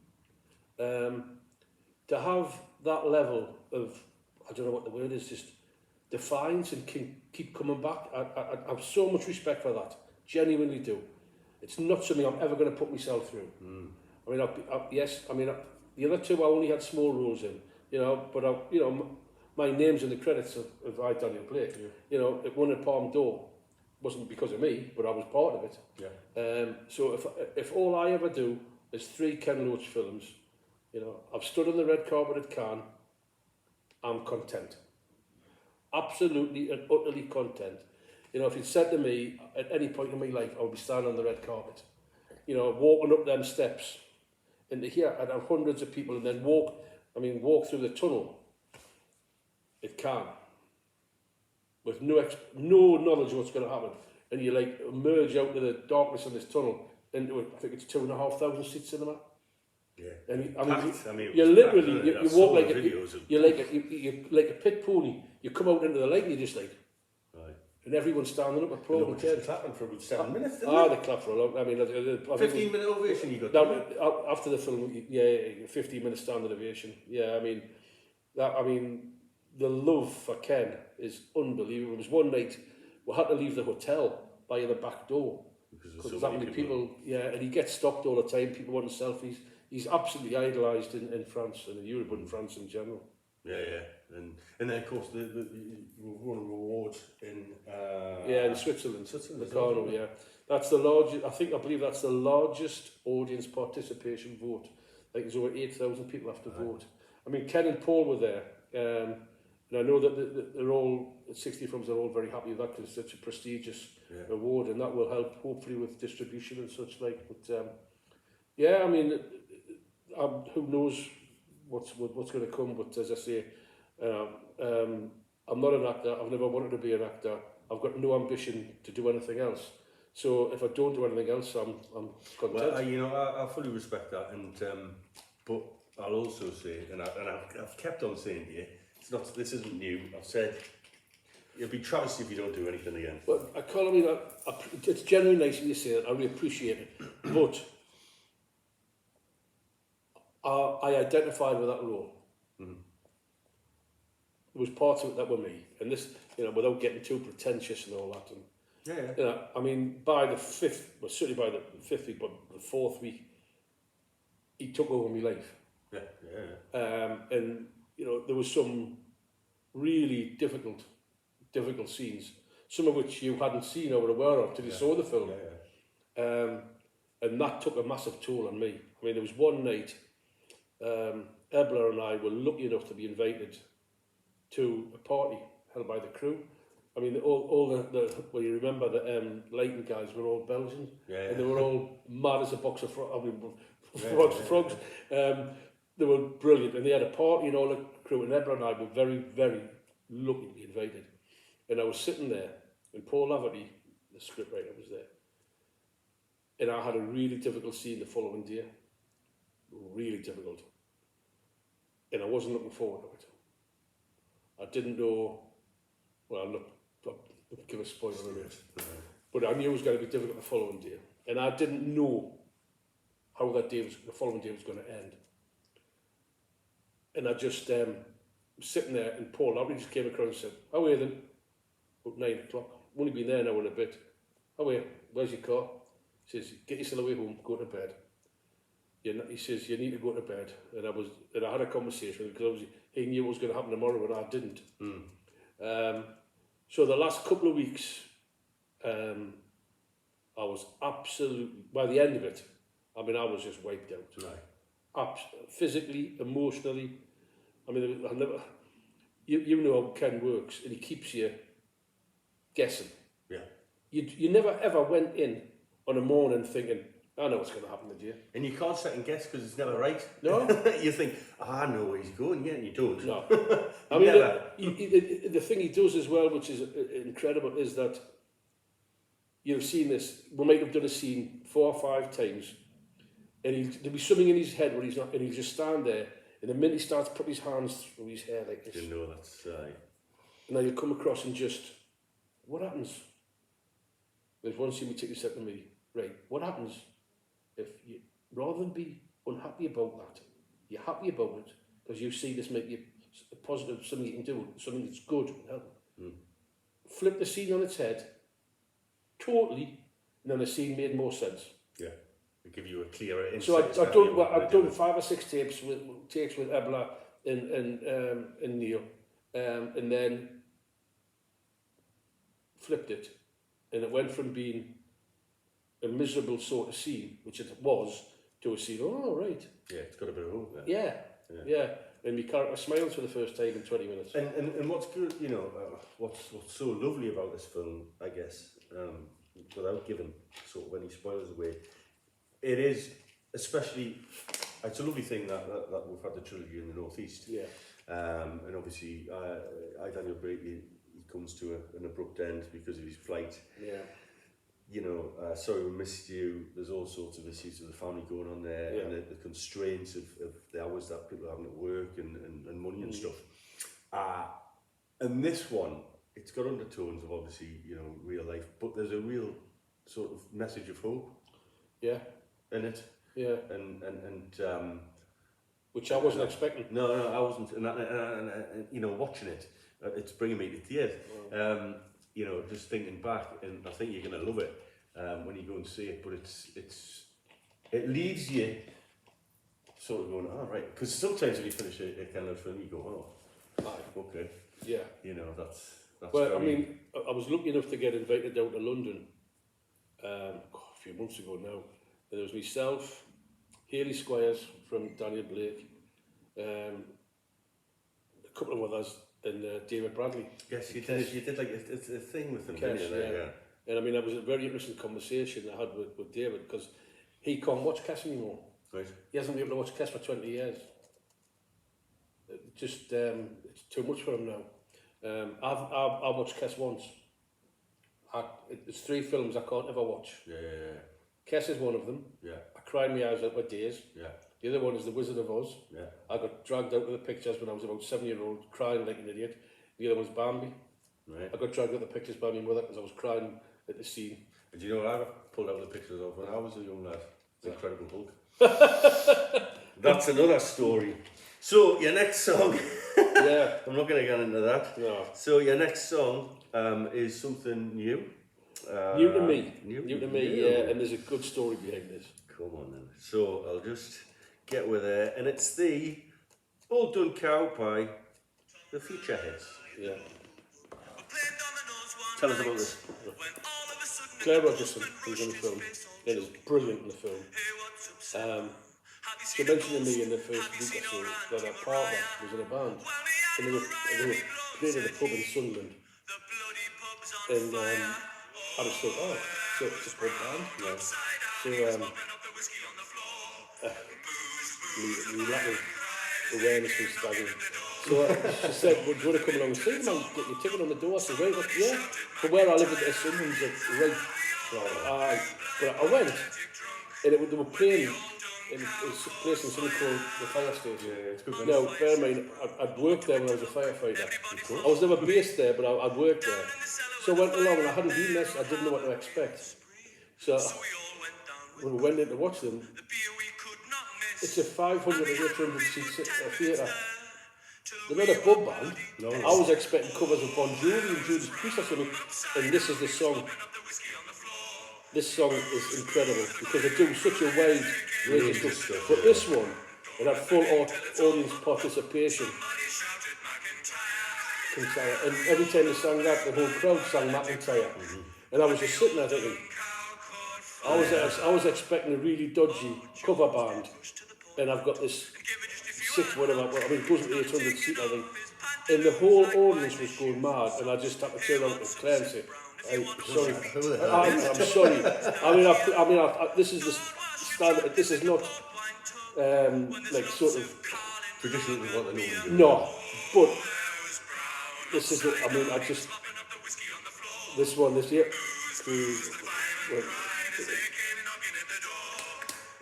B: To have that level of, I don't know what the word is, just defiance and keep coming back, I have so much respect for that. Genuinely do. It's not something I'm ever going to put myself through. I mean, the other two I only had small roles in, you know, but my name's in the credits of I, Daniel Blake. You know, it won at Palm d'Or. Wasn't because of me, but I was part of it. So if all I ever do is 3 Ken Loach films, you know, I've stood on the red carpet at Cannes, I'm content. Absolutely and utterly content. You know, if you'd said to me at any point in my life, I would be standing on the red carpet, you know, walking up them steps into here, I'd have hundreds of people, and then walk through the tunnel at Cannes with no knowledge of what's going to happen, and you like emerge out of the darkness of this tunnel into I think it's 2,500 seat cinema.
A: Yeah.
B: And you're literally you walk like you're like a pit pony. You come out into the light and you're just like, right. And everyone's standing up applauding.
A: Just clapping for about 7 minutes. They
B: clap for a long. I mean,
A: 15-minute ovation you got.
B: Now, after the film, 15-minute standing ovation. Yeah, I mean, the love for Ken is unbelievable. It was one night we had to leave the hotel by the back door because there's that many people. Yeah, and he gets stopped all the time. People wanting selfies. He's absolutely idolised in France and in Europe and in France in general.
A: Yeah, and then of course the won awards in
B: in Switzerland, Locarno. Yeah, that's the largest. I believe that's the largest audience participation vote. Like there's over 8,000 people have to vote. I mean, Ken and Paul were there, and I know that they're all 60 films are all very happy with that because it's such a prestigious award, and that will help hopefully with distribution and such like. But I mean. Who knows what's going to come? But as I say, I'm not an actor. I've never wanted to be an actor. I've got no ambition to do anything else. So if I don't do anything else, I'm content.
A: Well, I fully respect that, and but I'll also say, and I've kept on saying to you, this isn't new. I've said it'll be travesty if you don't do anything again.
B: But it's genuinely nice of you to say that. I really appreciate it, but. I identified with that role. There was parts of it that were me, and this, without getting too pretentious and all that. And, I mean, by the 5th, well, certainly by the 5th week, but the 4th week, he took over my life. And there was some really difficult scenes, some of which you hadn't seen or were aware of till you saw the film. And that took a massive toll on me. I mean, there was one night. Ebla and I were lucky enough to be invited to a party held by the crew. I mean, all the well, you remember the lighting guys were all Belgian, and they were all mad as a box of frogs. They were brilliant, and they had a party and all the crew. And Ebla and I were very, very lucky to be invited. And I was sitting there, and Paul Laverty, the scriptwriter, was there. And I had a really difficult scene the following day. Really difficult, and I wasn't looking forward to it. I didn't know. Well, I'm not give a spoiler alert, but I knew it was going to be difficult the following day, and I didn't know how the following day was going to end. And I just was sitting there, and Paul Laverty just came across and said, "How are you then?" About 9 o'clock. I've only been there now in a bit. "How are you? Where's your car?" He says, "Get yourself away home, go to bed." He says, "You need to go to bed." And I had a conversation because obviously he knew what was going to happen tomorrow, but I didn't. So the last couple of weeks, I was absolutely, by the end of it, I was just wiped out. Right. Physically, emotionally. I mean, you know how Ken works, and he keeps you guessing. Yeah. You never ever went in on a morning thinking, I know what's going to happen today. And you can't second guess because it's never right. No. You think, I know where he's going, and you don't. No. I mean, the thing he does as well, which is incredible, is that you've seen this, we might have done a scene 4 or 5 times, and there'll be something in his head where he's not, and he'll just stand there, and the minute he starts putting his hands through his hair like this,
A: you know that's
B: and then you'll come across and just, what happens? There's one scene we take a step to me, right, what happens if you, rather than be unhappy about that, you're happy about it, because you see this make you a positive, something you can do, something that's good, flip the scene on its head, totally, and then the scene made more sense.
A: Yeah, they give you a clearer insight.
B: So I've done 5 or 6 takes with Ebla and Neil, and then flipped it, and it went from being a miserable sort of scene, which it was, to a scene. Oh right.
A: Yeah, it's got a bit of hope there.
B: Yeah. And my character smiles for the first time in 20 minutes.
A: And what's good, you know, what's so lovely about this film, I guess, without giving sort of any spoilers away, it is, especially, it's a lovely thing that we've had the trilogy in the Northeast.
B: Yeah.
A: And obviously, Daniel Blake, he comes to an abrupt end because of his flight.
B: Yeah.
A: You know, sorry we missed you. There's all sorts of issues with the family going on there, and the constraints of the hours that people are having at work and money and stuff. And this one, it's got undertones of obviously, you know, real life, but there's a real sort of message of hope.
B: Yeah.
A: In it.
B: Yeah.
A: And
B: which I wasn't expecting.
A: No, I wasn't. And you know, watching it, it's bringing me to tears. You know, just thinking back, and I think you're going to love it when you go and see it. But it leaves you sort of going, oh, right, because sometimes when you finish a Ken Loach film, you go, oh, okay,
B: yeah,
A: you know, that's.
B: Well,
A: very...
B: I mean, I was lucky enough to get invited down to London a few months ago now. And there was myself, Hayley Squires from Daniel Blake, a couple of others, and David Bradley.
A: Yes, you did like a thing with them,
B: Kes,
A: didn't you?
B: Yeah. And I mean, it was a very interesting conversation I had with David, because he can't watch Kes anymore.
A: Right.
B: He hasn't been able to watch Kes for 20 years. Just, it's too much for him now. I've watched Kes once. It's 3 films I can't ever watch.
A: Yeah.
B: Kes is one of them.
A: Yeah.
B: I cried my eyes out for days.
A: Yeah.
B: The other one is The Wizard of Oz.
A: Yeah.
B: I got dragged out of the pictures when I was about 7-year-old, crying like an idiot. The other one's Bambi.
A: Right.
B: I got dragged out of the pictures by my mother because I was crying at the scene.
A: And do you know what I got pulled out of the pictures of when I was a young lad? The Incredible Hulk. That's another story. So, your next song...
B: Yeah.
A: I'm not going to get into that.
B: No.
A: So, your next song is something new.
B: New to me.
A: New
B: to me, yeah. And there's a good story behind this.
A: Come on then. So, I'll just get with it. And it's the All Done Cow by the Future Hits.
B: Yeah.
A: Tell us about this.
B: Claire Robertson, who's in the film, and is brilliant in the film. She mentioned to me in the first week or so that her partner was in a band, and they were playing at a pub in Sunderland. And I just thought, oh, so it's a pub band. Yeah. So we lack of awareness was staggering. So she said, well, do you want to come along and see them? Get your ticket on the door. I said, right, yeah. But where I live at Sunderland's right. But I went, and they were playing in a place in something called the fire station.
A: Yeah, it's good.
B: Now, bear in mind, I'd worked there when I was a firefighter. I was never based there, but I'd worked there. So I went along and I hadn't been there, so I didn't know what to expect. So when we went in to watch them, it's a 500 or 800 seat theatre. They're not a pub band. No. I was expecting covers of Bon Jovi and Judas Priest or something, and this is the song. This song is incredible because they do such a wide range of stuff. But this one, it had full audience participation. And every time they sang that, the whole crowd sang McIntyre. And I was just sitting there thinking, I was expecting a really dodgy cover band, and I've got this 6 whatever, I mean it goes up to 800 seat I think, and the whole audience was going mad, and I just had to turn around to Claire and say, I'm sorry. I'm sorry. I mean, this is the standard. This is not like sort of
A: traditional what they normally do.
B: No, but this is. I mean, this year.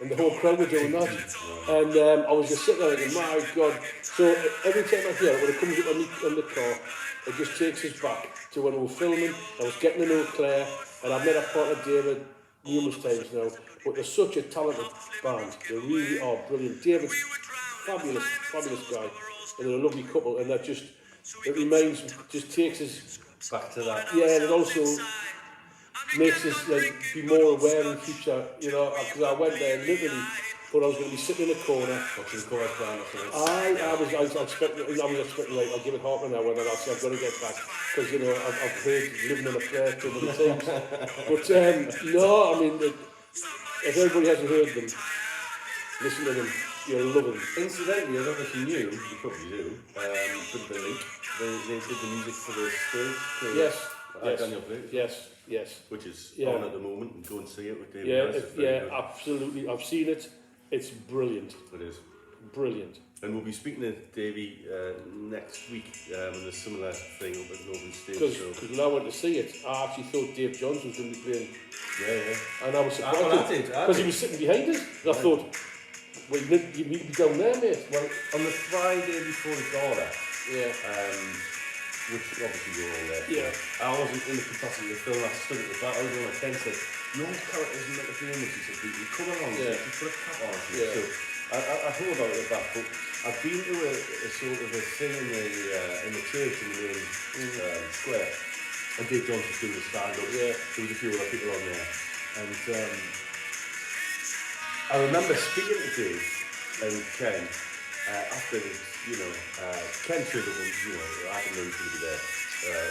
B: And the whole crowd were doing that. And I was just sitting there thinking, my God. So every time I hear it, when it comes up on the car, it just takes us back to when we were filming. I was getting to know Claire, and I've met her partner David numerous times now. But they're such a talented band. They really are brilliant. David's fabulous, fabulous guy. And they're a lovely couple. And that just, it reminds, just takes us
A: back to that.
B: Yeah, and it also makes us like be more aware in future, you know, because I went there literally, but I was going to be sitting in a corner.
A: Watching the chorus band or something.
B: I was expecting like, I'll give it half an hour and then I'll say I've got to get back, because, you know, I've heard living in a prayer too many times. But no, I mean, if everybody hasn't heard them, listen to them, you'll love them.
A: Incidentally, I don't know if you knew, you probably do, with the link, they did the music for the stage.
B: Yes. Yes.
A: Which is on at the moment, and go and see it with David.
B: Yeah, absolutely. I've seen it. It's brilliant.
A: It is.
B: Brilliant.
A: And we'll be speaking to Davey next week in a similar thing up at Northern Stage.
B: Because when I went to see it, I actually thought Dave Johns was going to be playing.
A: Yeah.
B: And I was surprised. Because he was sitting behind us. And I thought, well, you need to be down there, mate.
A: Well, on the Friday before the gala, which obviously we're all there.
B: Yeah.
A: I wasn't in the capacity to film. I stood at the back. I was on my tent and said, "Your character's not the famous." He said, "You come along, you put a cap on."
B: Yeah.
A: So I thought about it back, but I've been to a sort of a thing in the church in the main square, and Dave Johns was doing the stand-up.
B: Yeah.
A: There was a few other people on there, and I remember speaking to Dave and Ken after the, Ken showed up, I didn't know he was going to be there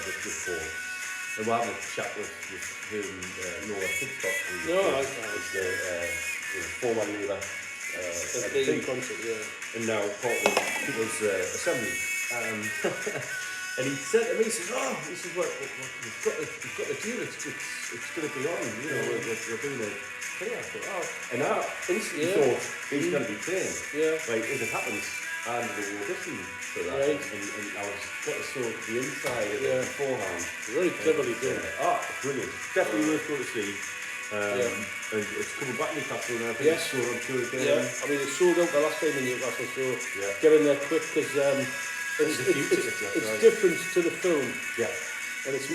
A: with Paul. And we're having a chat with him, Noah Hitchcock, who's the former leader and now part of the People's Assembly. And he said to me, he says, well, we've got the deal, it's going to be on, we're doing a thing. I thought, and I instantly thought he's going to be playing. Yeah. Like, if it happens, and we'll audition for that. Right. And I was got to sort the inside of it beforehand.
B: Really cleverly done.
A: Brilliant. Definitely worth going to see. And it's coming back to Newcastle now. It's sold on tour again. Yeah, I mean, it's sold out the last time in Newcastle, so get in there quick, because it's different to the film. Yeah. And it's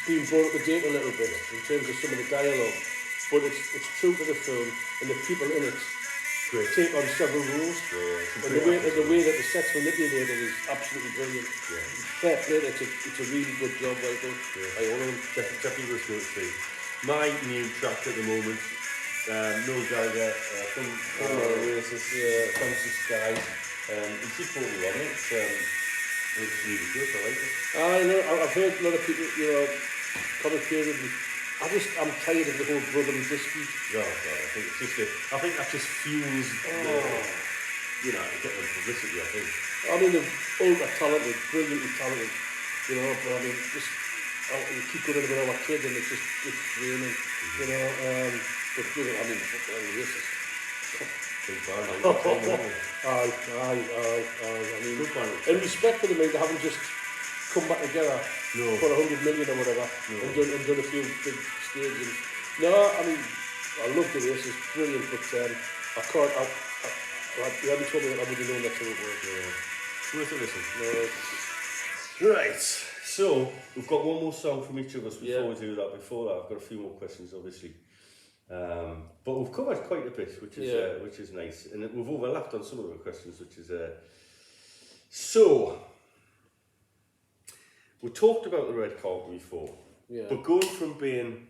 A: been brought up to date a little bit in terms of some of the dialogue, but it's true to the film, and the people in it take on several rules. And the way that the set's manipulated is absolutely brilliant. Fair play, it's a really good job, well done. I own them. Definitely was good to see. My new track at the moment, Noel Gallagher from Oasis, Fancy Skies. It's just 41, it's really good, I like it. I know, I've heard a lot of people, commentating. I'm tired of the whole brotherly dispute. Oh God, I think that just fuels getting the publicity, I think. I mean, they're ultra talented, brilliantly talented, but I mean, just you keep going with our kids and it's draining, but I mean, Oasis. Big band, I mean, in respect for them, they haven't just come back together for 100 million or whatever and done a few big stages. No, I mean, I love the race, it's brilliant, but I can't, you haven't told me that I wouldn't know that till it was. Worth a listen. Right, so we've got one more song from each of us before we do that. Before that, I've got a few more questions, obviously. But we've covered quite a bit, which is nice, and we've overlapped on some of the questions, which is so. We talked about the red carpet before, but going from being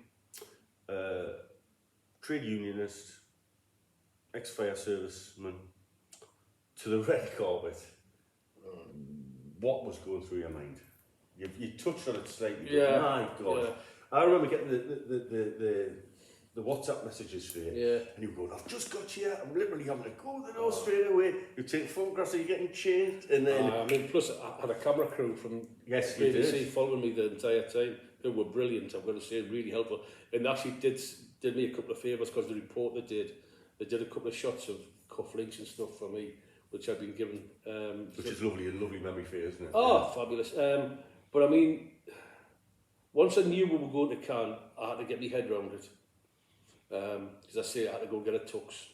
A: trade unionist, ex-fire serviceman, to the red carpet, what was going through your mind? You touched on it slightly, but my God. I remember getting the WhatsApp messages for you, and you were going, "I've just got you, I'm literally having to go to the door straight away." You take photographs, you're getting changed, and then... I mean, plus I had a camera crew from BBC following me the entire time, who were brilliant, I've got to say, really helpful, and actually did me a couple of favours, because the report they did a couple of shots of cufflinks and stuff for me, which I'd been given. Which is lovely, a lovely memory for you, isn't it? Oh, fabulous. But I mean, once I knew we were going to Cannes, I had to get my head around it.
B: because I say I had to go get a tux.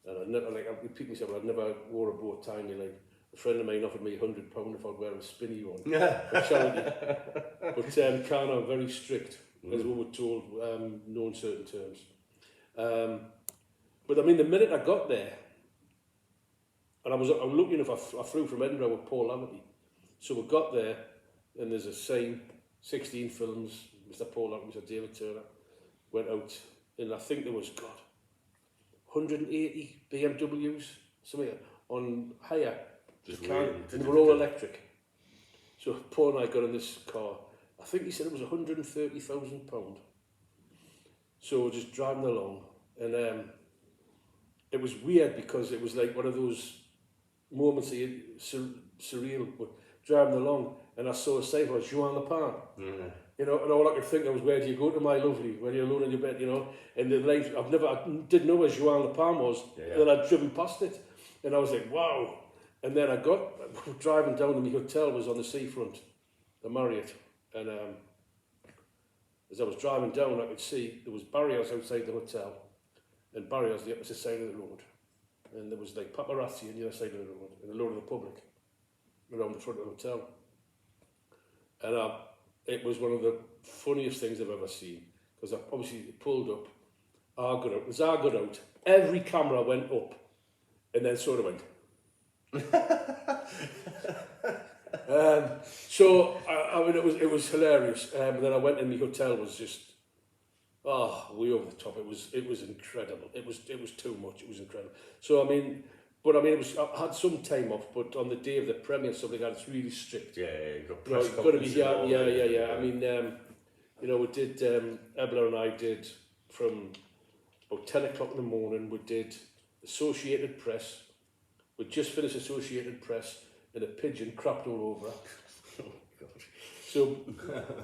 B: And I never, like, I repeat myself, I'd never wore a bow tie in my life. A friend of mine offered me £100 if I'd wear a spinny one for charity. But Carno are very strict, as we were told, knowing certain terms. But I mean, the minute I got there, and I'm lucky enough, I flew from Edinburgh with Paul Laverty. So we got there, and there's a sign, 16 films, Mr. Paul Laverty, Mr. David Turner, went out, and I think there was, 180 BMWs, something on hire. And they were all electric. So Paul and I got in this car. I think he said it was £130,000. So we're just driving along, and it was weird because it was like one of those moments that you surreal. But driving along, and I saw a sign for Joan Lepin. You know, and all I could think of was, where do you go to, my lovely, when you're alone in your bed, you know? And the life, I didn't know where Joan Lepin was, and then I'd driven past it, and I was like, wow. And then I got driving down, and my hotel was on the seafront, the Marriott, and as I was driving down, I could see there was barriers outside the hotel, and barriers the opposite side of the road, and there was like paparazzi on the other side of the road, and a load of the public around the front of the hotel, and it was one of the funniest things I've ever seen, because I obviously pulled up, I got out, every camera went up, and then sort of went. So I mean, it was hilarious. And then I went in, the hotel was just way over the top. It was incredible. It was too much. It was incredible. So I mean, I had some time off, but on the day of the premiere, something like that, it's really strict.
A: You've got
B: press conferences. Yeah. I mean, we did Ebla and I did from about 10 o'clock in the morning. We did Associated Press. We just finished Associated Press, and a pigeon crapped all over.
A: Oh, God.
B: So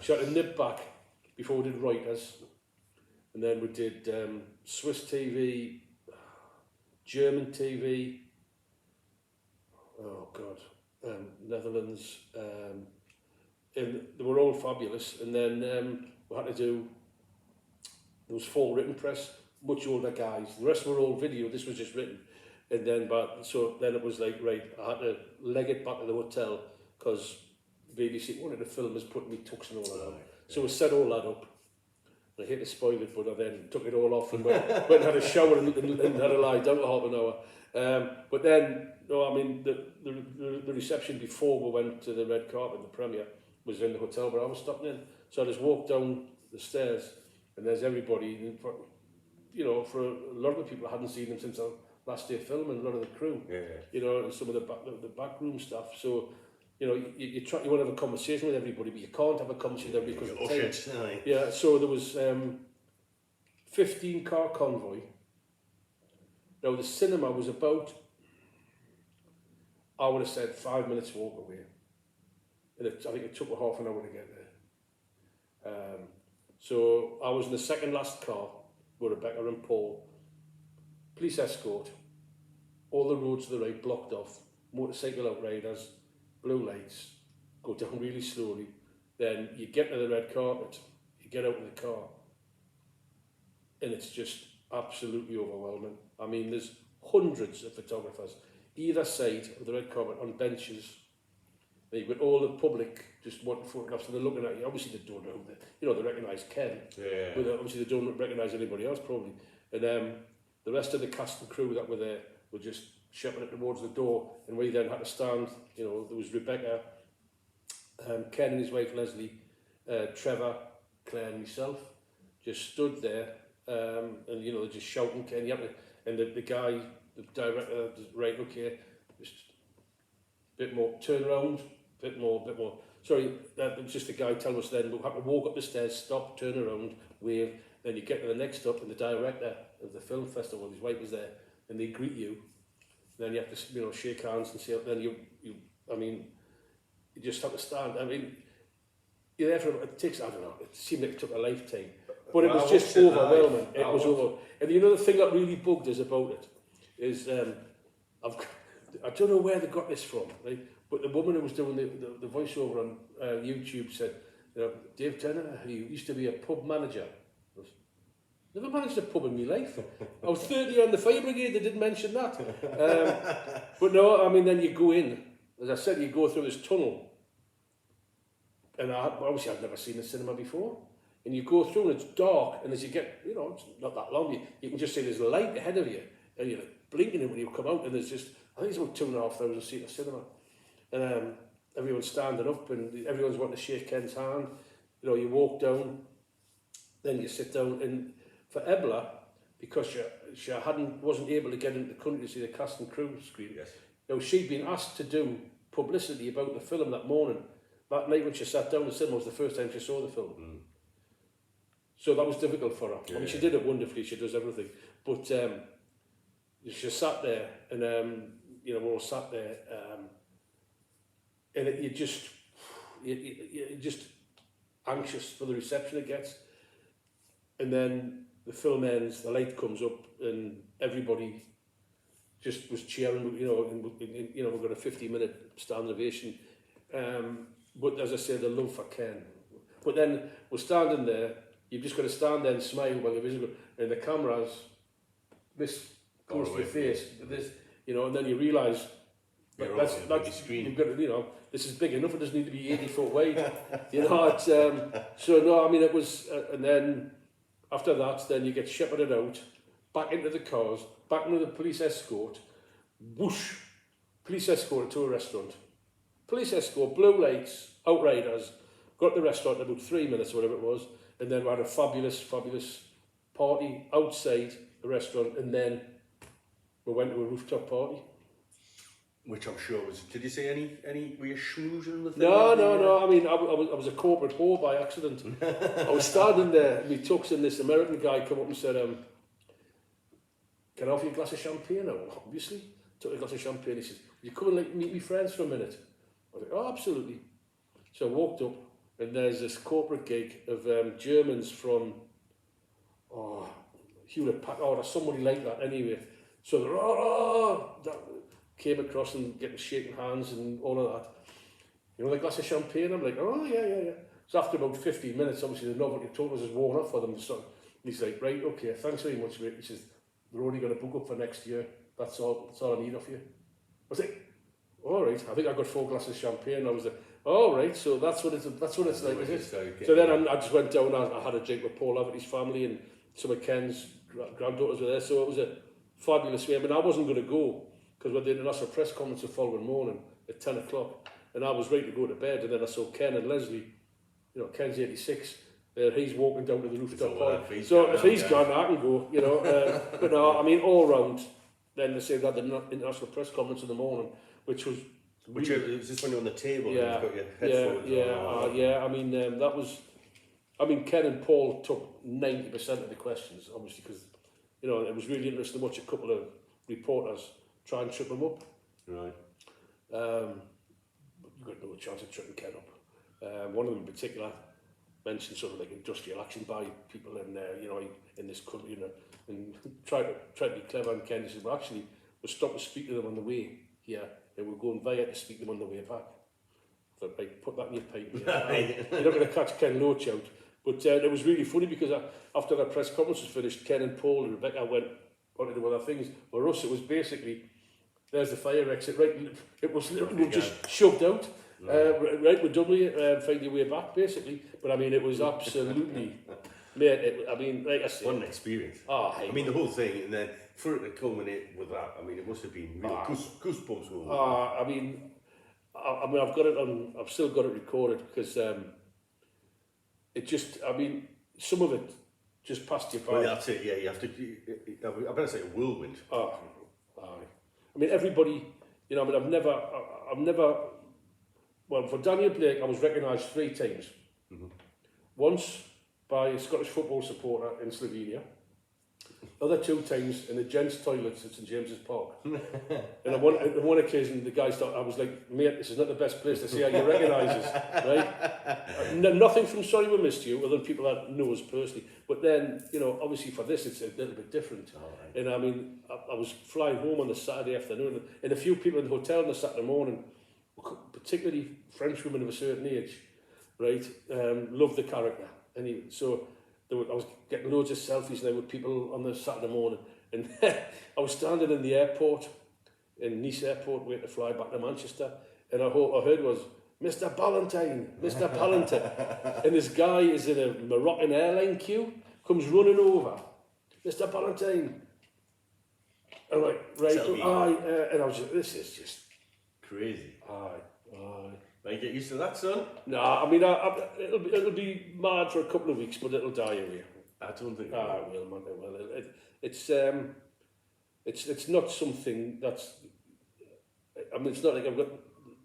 B: she had to nip back before we did Reuters, and then we did Swiss TV, German TV, Netherlands, and they were all fabulous. And then we had to do, there was 4 written press, much older guys. The rest were all video, this was just written. And then, so then it was like, right, I had to leg it back to the hotel because BBC wanted to film us putting me tux and all that on. So we set all that up. I hate to spoil it, but I then took it all off and went and had a shower and had a lie down for half an hour. But then, the reception before we went to the red carpet, the premiere, was in the hotel where I was stopping in. So I just walked down the stairs, and there's everybody. And for a lot of the people, I hadn't seen them since last day of filming, a lot of the crew, and some of the backroom stuff. So, you want to have a conversation with everybody, but you can't have a conversation with everybody because of time. Yeah, so there was 15-car convoy. Now, the cinema was about, I would have said, 5 minutes walk away. And I think it took a half an hour to get there. So I was in the second last car with Rebecca and Paul. Police escort, all the roads to the right blocked off, motorcycle outriders, blue lights, go down really slowly. Then you get to the red carpet, you get out of the car, and it's just absolutely overwhelming. I mean, there's hundreds of photographers either side of the red carpet on benches. You've got all the public just wanting photographs, and they're looking at you. Obviously, they don't know they recognise Ken, but obviously they don't recognise anybody else probably. And the rest of the cast and crew that were there were just shepherding towards the door, and we then had to stand. There was Rebecca, Ken and his wife Leslie, Trevor, Claire and myself, just stood there, and they're just shouting Ken, and the guy, the director, right, okay, just a bit more, turn around, bit more. Sorry, that was just the guy telling us then, we had to walk up the stairs, stop, turn around, wave, then you get to the next stop, and the director of the film festival, his wife was there, and they greet you. Then you have to, shake hands and say, then you just have to stand. I mean, you're there for, it takes, I don't know, it seemed like it took a lifetime. But it was just overwhelming. It was over. And the thing that really bugged us about it is, I don't know where they got this from, right? But the woman who was doing the voiceover on YouTube said, Dave Turner, he used to be a pub manager. Never managed a pub in my life. I was 30 on the fire brigade, they didn't mention that. But no, I mean, then you go in, as I said, you go through this tunnel. And obviously I'd never seen the cinema before. And you go through and it's dark, and as you get, you know, it's not that long, you can just see there's a light ahead of you, and you're like blinking it when you come out, and there's just, I think it's about 2,500 seat of cinema. And everyone's standing up, and everyone's wanting to shake Ken's hand. You know, you walk down, then you sit down, and for Ebla, because she wasn't able to get into the country to see the cast and crew screen,
A: yes.
B: You know, she'd been asked to do publicity about the film that morning. That night when she sat down in the cinema was the first time she saw the film. Mm. So that was difficult for her. I mean, she did it wonderfully, she does everything. But she sat there, and you know, we all sat there, and you're just anxious for the reception it gets. And then the film ends, the light comes up, and everybody just was cheering, you know, and you know, we've got a 50-minute stand ovation. But as I said, the love for Ken. But then we're standing there, you've just got to stand there and smile while you're visible, and the camera's this close to your face, this, you know, and then you realise that's screen. You've got to, you know, this is big enough. It doesn't need to be 80 foot wide. You know, it's, so no, I mean, it was, and then after that, then you get shepherded out, back into the cars, back into the police escort, whoosh, police escort to a restaurant. Police escort, blue lights, outriders, got to the restaurant in about 3 minutes or whatever it was, and then we had a fabulous party outside the restaurant, and then we went to a rooftop party.
A: Which I'm sure was, did you say any, were you schmoozing with them?
B: No, I mean, I was a corporate whore by accident. I was standing there, in my tux, and this American guy come up and said, can I offer you a glass of champagne? Oh, obviously. Took a glass of champagne, he said, will you come and like, meet me friends for a minute? I was like, oh, absolutely. So I walked up, and there's this corporate gig of Germans from, Hewlett Packard, or somebody like that anyway. So they're, came across and getting shaking hands and all of that. You know, the glass of champagne? I'm like, oh, yeah. So after about 15 minutes, obviously the novelty total was worn off for them. So he's like, right, okay, thanks very much, mate. He says, we're only going to book up for next year. That's all I need of you. I was like, all right, I think I got 4 glasses of champagne. I was like, all right, so that's what it's like, is it? So then I just went down, I had a drink with Paul Laverty's family, and some of Ken's granddaughters were there, so it was a fabulous way. I mean, I wasn't going to go, because we had the international press conference the following morning at 10 o'clock, and I was ready to go to bed, and then I saw Ken and Leslie, you know, Ken's 86, he's walking down to the rooftop party. So if he's gone, I can go, you know. But no, I mean, all round, then they said they had the international press conference in the morning, which was...
A: Which is this when you're on the table
B: yeah,
A: and you've got your headphones
B: on? I mean, that was... I mean, Ken and Paul took 90% of the questions, obviously, because, you know, it was really interesting to watch a couple of reporters try and trip them up.
A: Right.
B: You got no chance of tripping Ken up. One of them in particular mentioned sort of like industrial action by people in you know, in this country, you know, and tried to be clever. And Ken said, well, actually, we'll stop to speak to them on the way here, and we'll go and via to speak to them on the way back. So, like, put that in your pipe. You're not going to catch Ken Loach out. But it was really funny because after the press conference was finished, Ken and Paul and Rebecca went on to do other things. For us, it was basically, there's the fire exit, right? It was literally just shoved out. Right, we're done with it, find your way back, basically. But I mean, it was absolutely, mate, I mean, like I said.
A: What an experience.
B: I
A: mean, the whole thing, and then for it to culminate with that, I mean, it must have been real goosebumps.
B: I mean, I've got it on, I've still got it recorded because it just, I mean, some of it just passed you by.
A: Well, that's it, yeah, you have to, I better say a whirlwind.
B: I mean, everybody, you know, I mean, I've never, well, for Daniel Blake, I was recognised 3 times. Mm-hmm. Once by a Scottish football supporter in Slovenia, other 2 times in the gents' toilets at St James's Park. And on one occasion, the guys thought, I was like, mate, this is not the best place to see how you recognise us, right? Nothing from Sorry We Missed You, other than people that know us personally. But then, you know, obviously for this, it's a little bit different. Right. And I mean, I was flying home on the Saturday afternoon, and a few people in the hotel on the Saturday morning, particularly French women of a certain age, right, loved the character. Anyway, so I was getting loads of selfies now with people on the Saturday morning, and I was standing in the airport, in Nice Airport, waiting to fly back to Manchester, and I heard was, Mr. Ballantyne, Mr. Ballantyne. And this guy is in a Moroccan airline queue, comes running over, Mr. Ballantyne. I'm like, right, and I was just, this is just
A: crazy.
B: Aye.
A: Like, get used to that, son.
B: No, I mean, it'll be mad for a couple of weeks, but it'll die away.
A: I don't think.
B: It will, man. It will. It's not something that's. I mean, it's not like I've got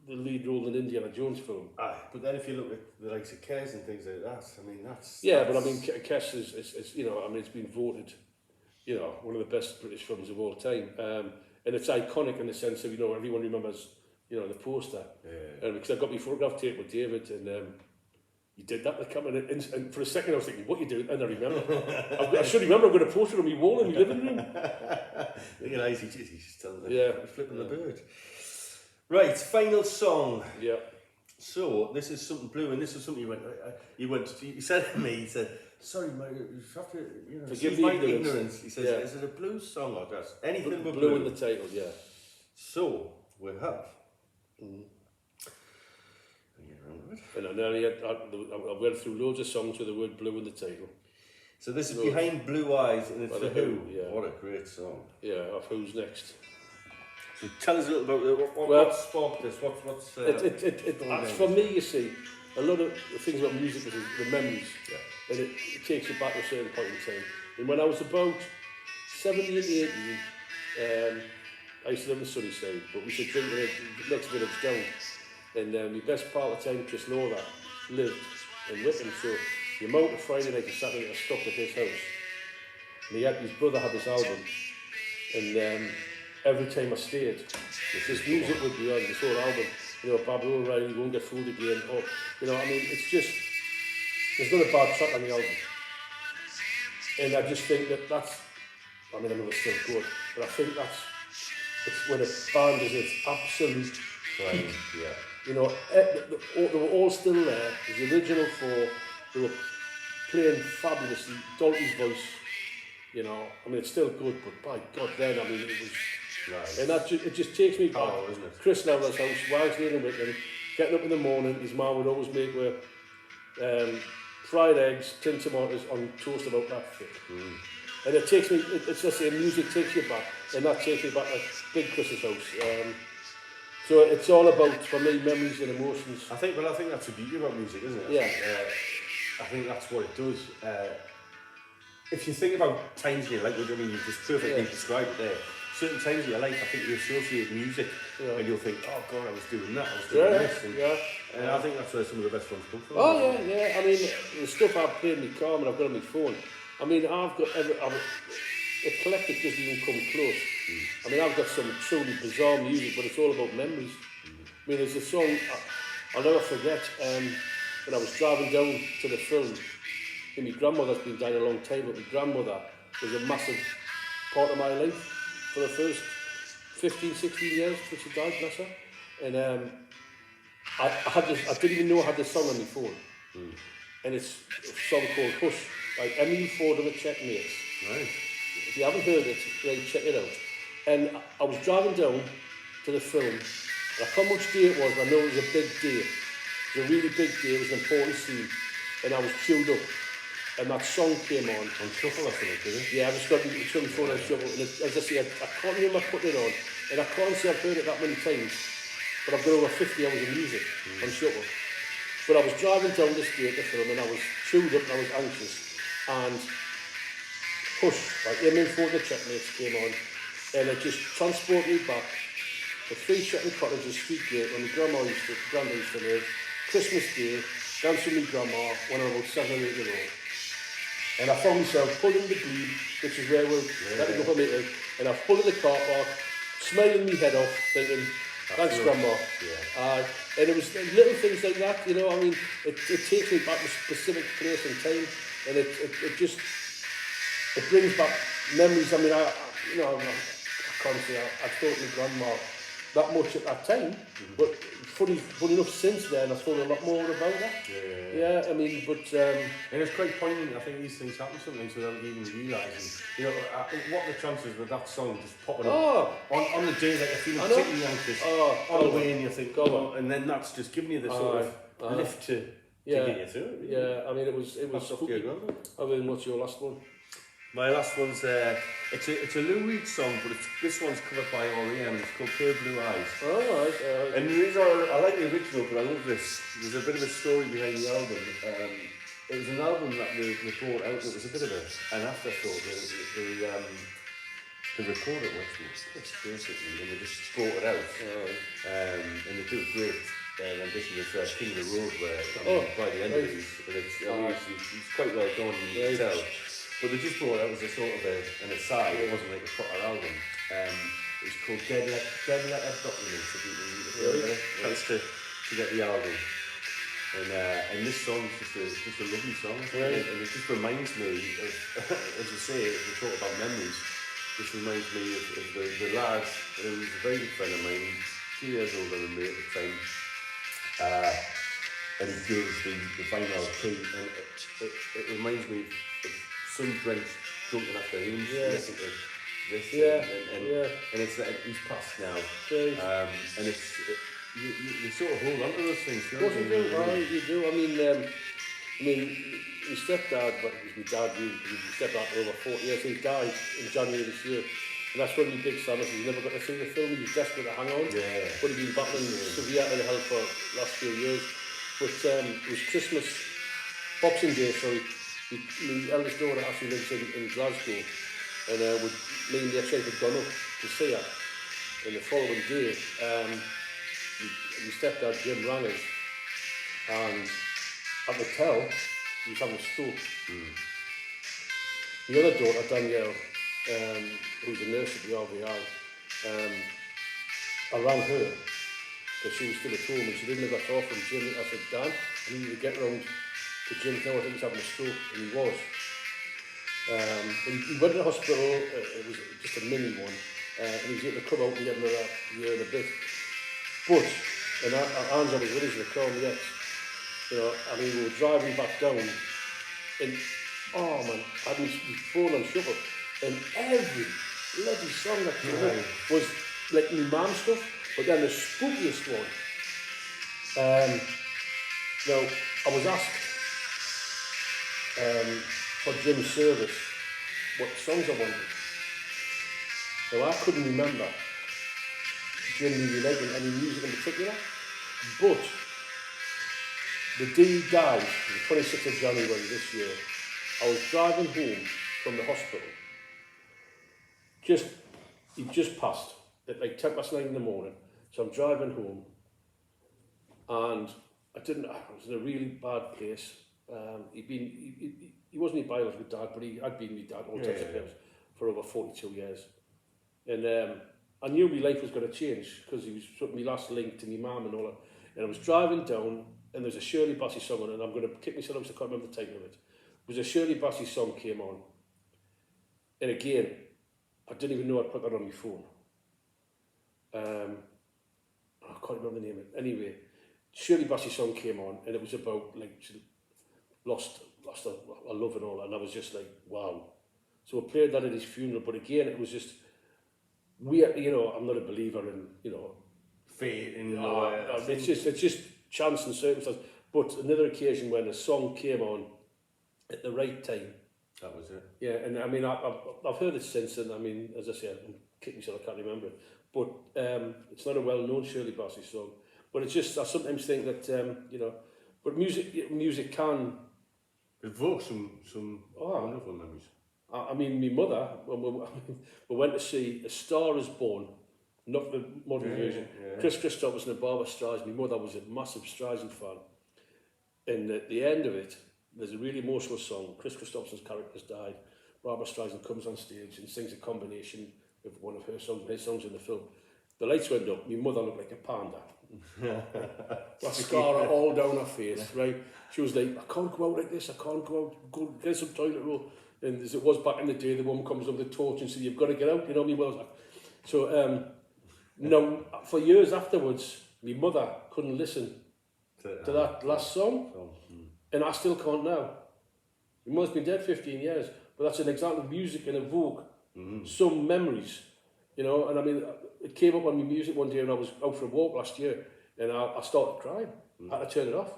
B: the lead role in Indiana Jones film.
A: Aye, but then if you look at the likes of Kes and things like that, I mean, that's...
B: Yeah, but I mean, Kes is, you know, I mean, it's been voted, you know, one of the best British films of all time. And it's iconic in the sense of, you know, everyone remembers, you know, the poster.
A: Yeah.
B: Because I got my photograph tape with David, and he did that with camera, and for a second I was thinking, what are you doing? And I remember. I should remember, I've got a poster on my wall in my living room.
A: Look at Isaac, he's just telling them,
B: yeah.
A: Flipping the bird. Right, final song.
B: Yeah.
A: So, this is something blue, and this is something he said to me, he said, sorry, mate, you have to, you know,
B: forgive
A: my
B: ignorance.
A: ignorance. He says, is it a blues song or just anything but
B: blue in the title, yeah.
A: So, we have.
B: And I went through loads of songs with the word blue in the title.
A: So this is Behind Blue Eyes, and it's The Who.
B: Yeah.
A: What a great song.
B: Yeah, of Who's Next.
A: So tell us a little about what sparked this. What's
B: for me, you see, a lot of the things about music is the memories, and it takes you back to a certain point in time. And when I was about 17, 18, I used to live in Sunnyside, but we used to drink in the next village down. And my best pal at the time, Chris Lower, lived in Wickham, so the amount of Friday night and Saturday night I stopped at his house. And his brother had this album, and every time I stayed, this music would be on, this whole album. You know, Barbara O'Reilly, Won't Get Fooled Again, or, you know, I mean, it's just, there's not a bad track on the album. And I just think that's, I mean, I know it's still good, but I think it's when a band is its absolute prime, yeah. You know, they were all still there. There's the original four. They were playing fabulously. Dalton's voice, you know, I mean, it's still good, but by God, then, I mean, it was... Right. And it just takes me back. Oh, isn't it? Chris Lower's house, Wagsley in Wickham, getting up in the morning, his mum would always make fried eggs, tin tomatoes on toast about that thick. And it takes me, it's just the music takes you back, and that takes me back to Big Chris's house. So it's all about, for me, memories and emotions. I think that's the beauty about music, isn't it? Yeah.
A: I think that's what it does. If you think about times in your life, I mean, you just perfectly described it there. Certain times in your life, I think you associate music, and you'll think, oh God, I was doing that, I was doing this. And I think that's where some of the best ones come from.
B: Oh yeah. I mean, the stuff I've played in my car and I've got on my phone, I mean, eclectic doesn't even come close. I mean, I've got some truly bizarre music, but it's all about memories. I mean, there's a song I'll never forget, when I was driving down to the film, and my grandmother's been dying a long time, but my grandmother was a massive part of my life for the first 15, 16 years till she died, bless her. And I didn't even know I had this song on my phone. And it's a song called Hush by Emily Ford and the Checkmates.
A: Right.
B: If you haven't heard it, right, check it out. And I was driving down to the film, and I can't remember which day it was, but I know it was a big day. It was a really big day, it was an important scene. And I was queued up, and that song came on.
A: On shuffle or something, did it?
B: Yeah, I just got my phone on shuffle, and as I say, I can't remember putting it on, and I can't say I've heard it that many times, but I've got over 50 hours of music on shuffle. But I was driving down this day to the film, and I was queued up, and I was anxious, and Hush, like Emily Ford and the Checkmates came on, and it just transported me back to 3 Shetland Cottages, Street Gate, when my grandma used to live, Christmas Day, dancing with my grandma when I was about 7 or 8 years old. And I found myself pulling the glebe, which is where we're letting go for meeting, and I pulled in the car park, smiling my head off, thinking, thanks, Grandma. Yeah. And it was little things like that, you know, I mean, it takes me back to a specific place and time, and it brings back memories. I mean, I can't say I thought my grandma that much at that time, but funny enough, since then I've thought a lot more about that. Yeah, I mean, but...
A: and it's quite poignant. I think these things happen sometimes without even realising. You know, what are the chances with that song just popping up on the day that you're feeling particularly anxious, on the way and you think, and then that's just giving you the sort of lift to get you through it. Really.
B: Yeah, I mean, it was spooky. I mean, what's your last one?
A: My last one's it's a Lou Reed song, but this one's covered by R.E.M. It's called Pale Blue Eyes.
B: Oh, right.
A: And the reason I like the original, but I love this. There's a bit of a story behind the album. It was an album that they brought out. It was a bit of an afterthought. They recorded it basically, and they just brought it out. And they do a great rendition of King of the Road, where by the end of it, it's quite well done. You can tell. But they just brought it out as a sort of an aside. It wasn't like a proper album. It was called Dead Letter Documents. If you get a chance to get the album. And this song's just a lovely song. And it just reminds me of, as you say, as we talk about memories, this reminds me of the lad who was a very good friend of mine, 2 years older than me at the time. And he gave us the vinyl key, and it reminds me of some drenched drunken afternoons listening to this, and it's he's passed now, and you sort of hold on to those things.
B: Of course you do. You do. I mean, my stepdad, but it was my dad. My stepdad for over 40 years. He died in January this year, and that's when we big son. He's never got to see the film. He was desperate to hang on, but he'd been battling severe ill health for the last few years. But it was Christmas, Boxing Day, sorry. My eldest daughter actually lives in Glasgow, and me and the ex-wife had gone up to see her. And the following day, my stepdad Jim rang us, and I could tell he was having a stroke. The other daughter, Danielle, who's a nurse at the RVI, I rang her because she was still at home and she didn't live that far from Jim. I said, Dan, I need you to get round to Jim. No, I think he's having a stroke, and he was. And he went to the hospital. It was just a mini one, and he was able to come out and get another year and a bit. But, and Anne's always with us in the car, and yes, you know, I mean, we were driving back down, and oh man, I had my phone on shuffle, and every bloody song that came out was like my mum stuff. But then the spookiest one. Now, I was asked for Jim's service what songs I wanted. Now I couldn't remember Jim really liking any music in particular, but the day he died, the 26th of January this year, I was driving home from the hospital. He'd just passed at like 9:10 in the morning, so I'm driving home, and I was in a really bad place. He wasn't my biological dad, but he had been my dad all intents and purposes for over 42 years. And I knew my life was going to change because he was sort of my last link to my mum and all that. And I was driving down, and there's a Shirley Bassey song on, and I'm going to kick myself because I can't remember the title of it. It was a Shirley Bassey song came on. And again, I didn't even know I'd put that on my phone. I can't remember the name of it. Anyway, Shirley Bassey song came on, and it was about like she lost her love and all that, and I was just like, wow. So I played that at his funeral, but again, it was just weird. You know, I'm not a believer in, you know,
A: fate and
B: it's just chance and circumstance. But another occasion when a song came on at the right time.
A: That was it.
B: Yeah, and I mean, I've heard it since, and I mean, as I say, I'm kicking myself, I can't remember it. But it's not a well-known Shirley Bassey song. But it's just, I sometimes think that, you know, but music can
A: evoke some wonderful memories.
B: I mean, my mother, when we went to see A Star Is Born, not the modern version, Chris Christopherson and Barbara Streisand. My mother was a massive Streisand fan. And at the end of it, there's a really emotional song. Chris Christopherson's character's died. Barbara Streisand comes on stage and sings a combination of one of her songs, his songs in the film. The lights went up. My mother looked like a panda. Mascara all down her face, right? She was like, I can't go out like this. I can't go out. Go get some toilet roll. And as it was back in the day, the woman comes up with a torch and says, you've got to get out. You know what I mean? Well, so, no, for years afterwards, my mother couldn't listen to that last song, and I still can't now. My mother's been dead 15 years, but that's an example of music and evoke some memories, you know. And I mean, it came up on my music one day when I was out for a walk last year, and I started crying. I had to turn it off.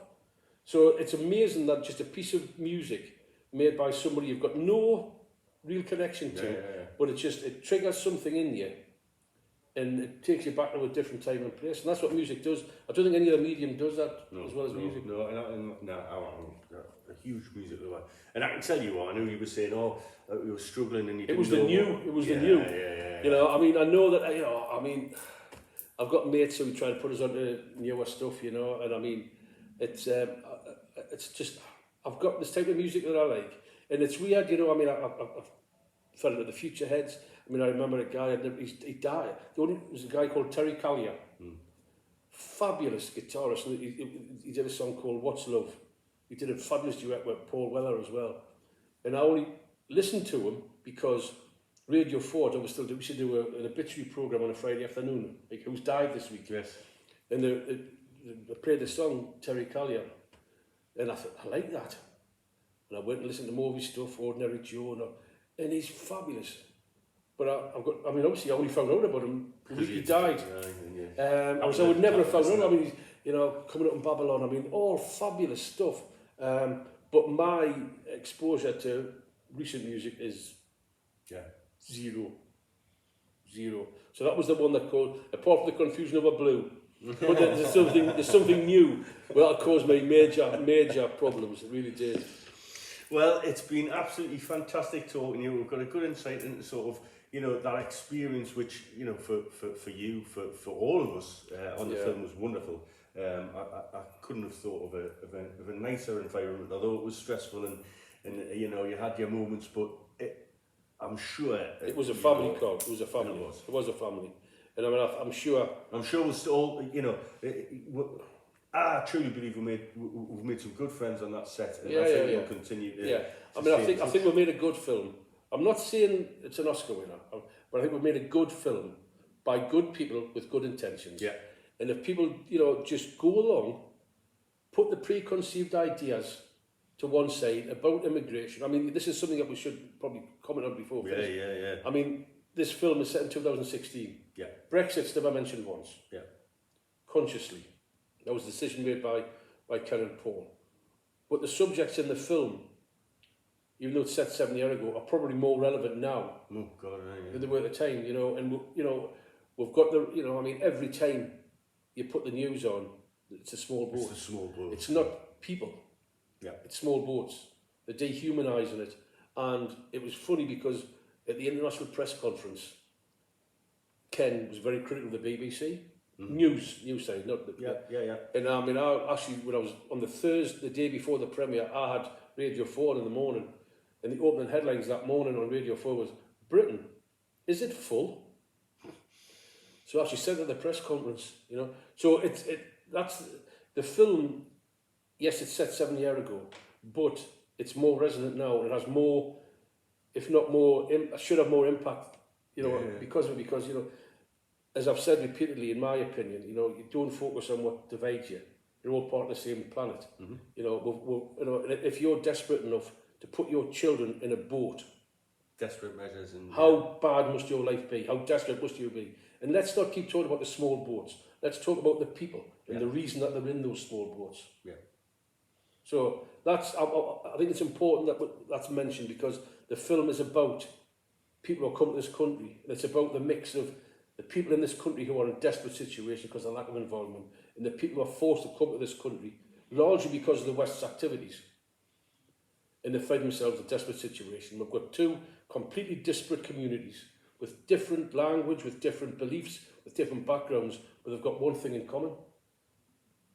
B: So it's amazing that just a piece of music made by somebody you've got no real connection to, but it triggers something in you, and it takes you back to a different time and place. And that's what music does. I don't think any other medium does that as well as music.
A: No, I'm a huge music lover. And I can tell you what, I know you were saying, you were struggling and you didn't know. It was the new.
B: You know, I mean, I know that, you know, I mean, I've got mates who try to put us onto newer stuff, you know, and I mean, it's just, I've got this type of music that I like. And it's weird, you know, I mean, I've fell into the Future Heads. I mean, I remember a guy, he died. There was a guy called Terry Callier. Fabulous guitarist. And he did a song called What's Love. He did a fabulous duet with Paul Weller as well. And I only listened to him because Radio 4, we used to do an obituary programme on a Friday afternoon, like who's died this week.
A: Yes.
B: And they played the song, Terry Callier. And I thought, I like that. And I went and listened to more of his stuff, Ordinary Joe, and he's fabulous. But I mean, obviously I only found out about him the week he died. I would never have found out. I mean, you know, coming up in Babylon, I mean, all fabulous stuff. But my exposure to recent music is zero. So that was the one that caused, apart from the confusion over blue, but there's something new. Well, that caused me major problems. It really did.
A: Well, it's been absolutely fantastic talking to you. We've got a good insight into sort of, you know, that experience, which, you know, for you, for all of us on the film was wonderful. I couldn't have thought of a nicer environment, although it was stressful and you know, you had your moments, but I'm sure
B: it was a family call. It was a family. It was a family, and I mean, I'm sure
A: we'll still, you know. I truly believe we've made some good friends on that set, and I think we'll continue to.
B: I mean, I think we made a good film. I'm not saying it's an Oscar winner, but I think we made a good film by good people with good intentions.
A: Yeah.
B: And if people, you know, just go along, put the preconceived ideas to one side about immigration. I mean, this is something that we should probably comment on before.
A: Yeah.
B: I mean, this film is set in 2016.
A: Yeah.
B: Brexit's never mentioned once.
A: Yeah.
B: Consciously. That was a decision made by Ken and Paul. But the subjects in the film, even though it's set 7 years ago, are probably more relevant now than they were at the time, you know. And, you know, we've got the, you know, I mean, every time you put the news on, it's a small boat.
A: It's a small boat.
B: It's not people.
A: Yeah.
B: It's small boats. They're dehumanising it. And it was funny because at the International Press Conference, Ken was very critical of the BBC. News side, not the...
A: Yeah.
B: And I mean, I actually, when I was on the Thursday, the day before the premiere, I had Radio 4 in the morning, and the opening headlines that morning on Radio 4 was, Britain, is it full? So I actually said at the press conference, you know. So that's the film. Yes, it's set 7 years ago, but it's more resonant now. It has more, if not more, should have more impact, you know, because you know, as I've said repeatedly, in my opinion, you know, you don't focus on what divides you. You're all part of the same planet. You know, you know, if you're desperate enough to put your children in a boat,
A: desperate measures, and
B: how bad must your life be? How desperate must you be? And let's not keep talking about the small boats. Let's talk about the people and the reason that they're in those small boats. Yeah. So that's, I think it's important that that's mentioned, because the film is about people who come to this country, and it's about the mix of the people in this country who are in desperate situation because of lack of involvement, and the people who are forced to come to this country largely because of the West's activities, and they find themselves in a desperate situation. We've got two completely disparate communities with different language, with different beliefs, with different backgrounds, but they've got one thing in common: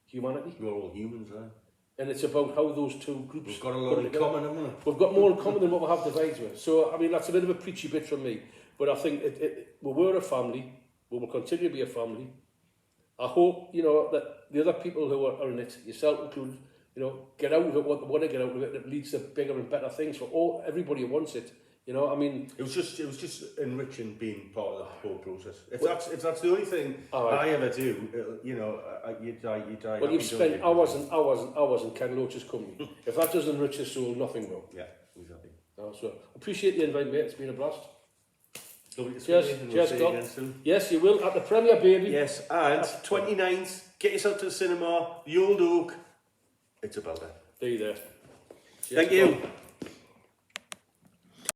B: humanity.
A: We're all humans, right?
B: And it's about how those two groups...
A: We've got a lot in common, haven't we?
B: We've got more in common than what we have divides with. So, I mean, that's a bit of a preachy bit from me. But I think we were a family. We will continue to be a family. I hope, you know, that the other people who are in it, yourself included, you know, get out of it what they want to get out of it, and it leads to bigger and better things for everybody who wants it. You know, I mean...
A: It was just enriching being part of whole process. If that's the only thing I ever do, you know, you die.
B: Well, you've spent hours and hours and hours in Ken Loach's company. If that doesn't enrich your soul, nothing will.
A: Yeah, exactly.
B: So appreciate the invite, mate. It's been a blast.
A: Lovely to see
B: Cheers,
A: you, and
B: cheers,
A: we'll see you
B: God.
A: again soon.
B: Yes, you will at the premiere, baby.
A: Yes, and 29th, get yourself to the cinema, the Old Oak. It's about that.
B: Be there. Cheers,
A: Thank you.
B: God.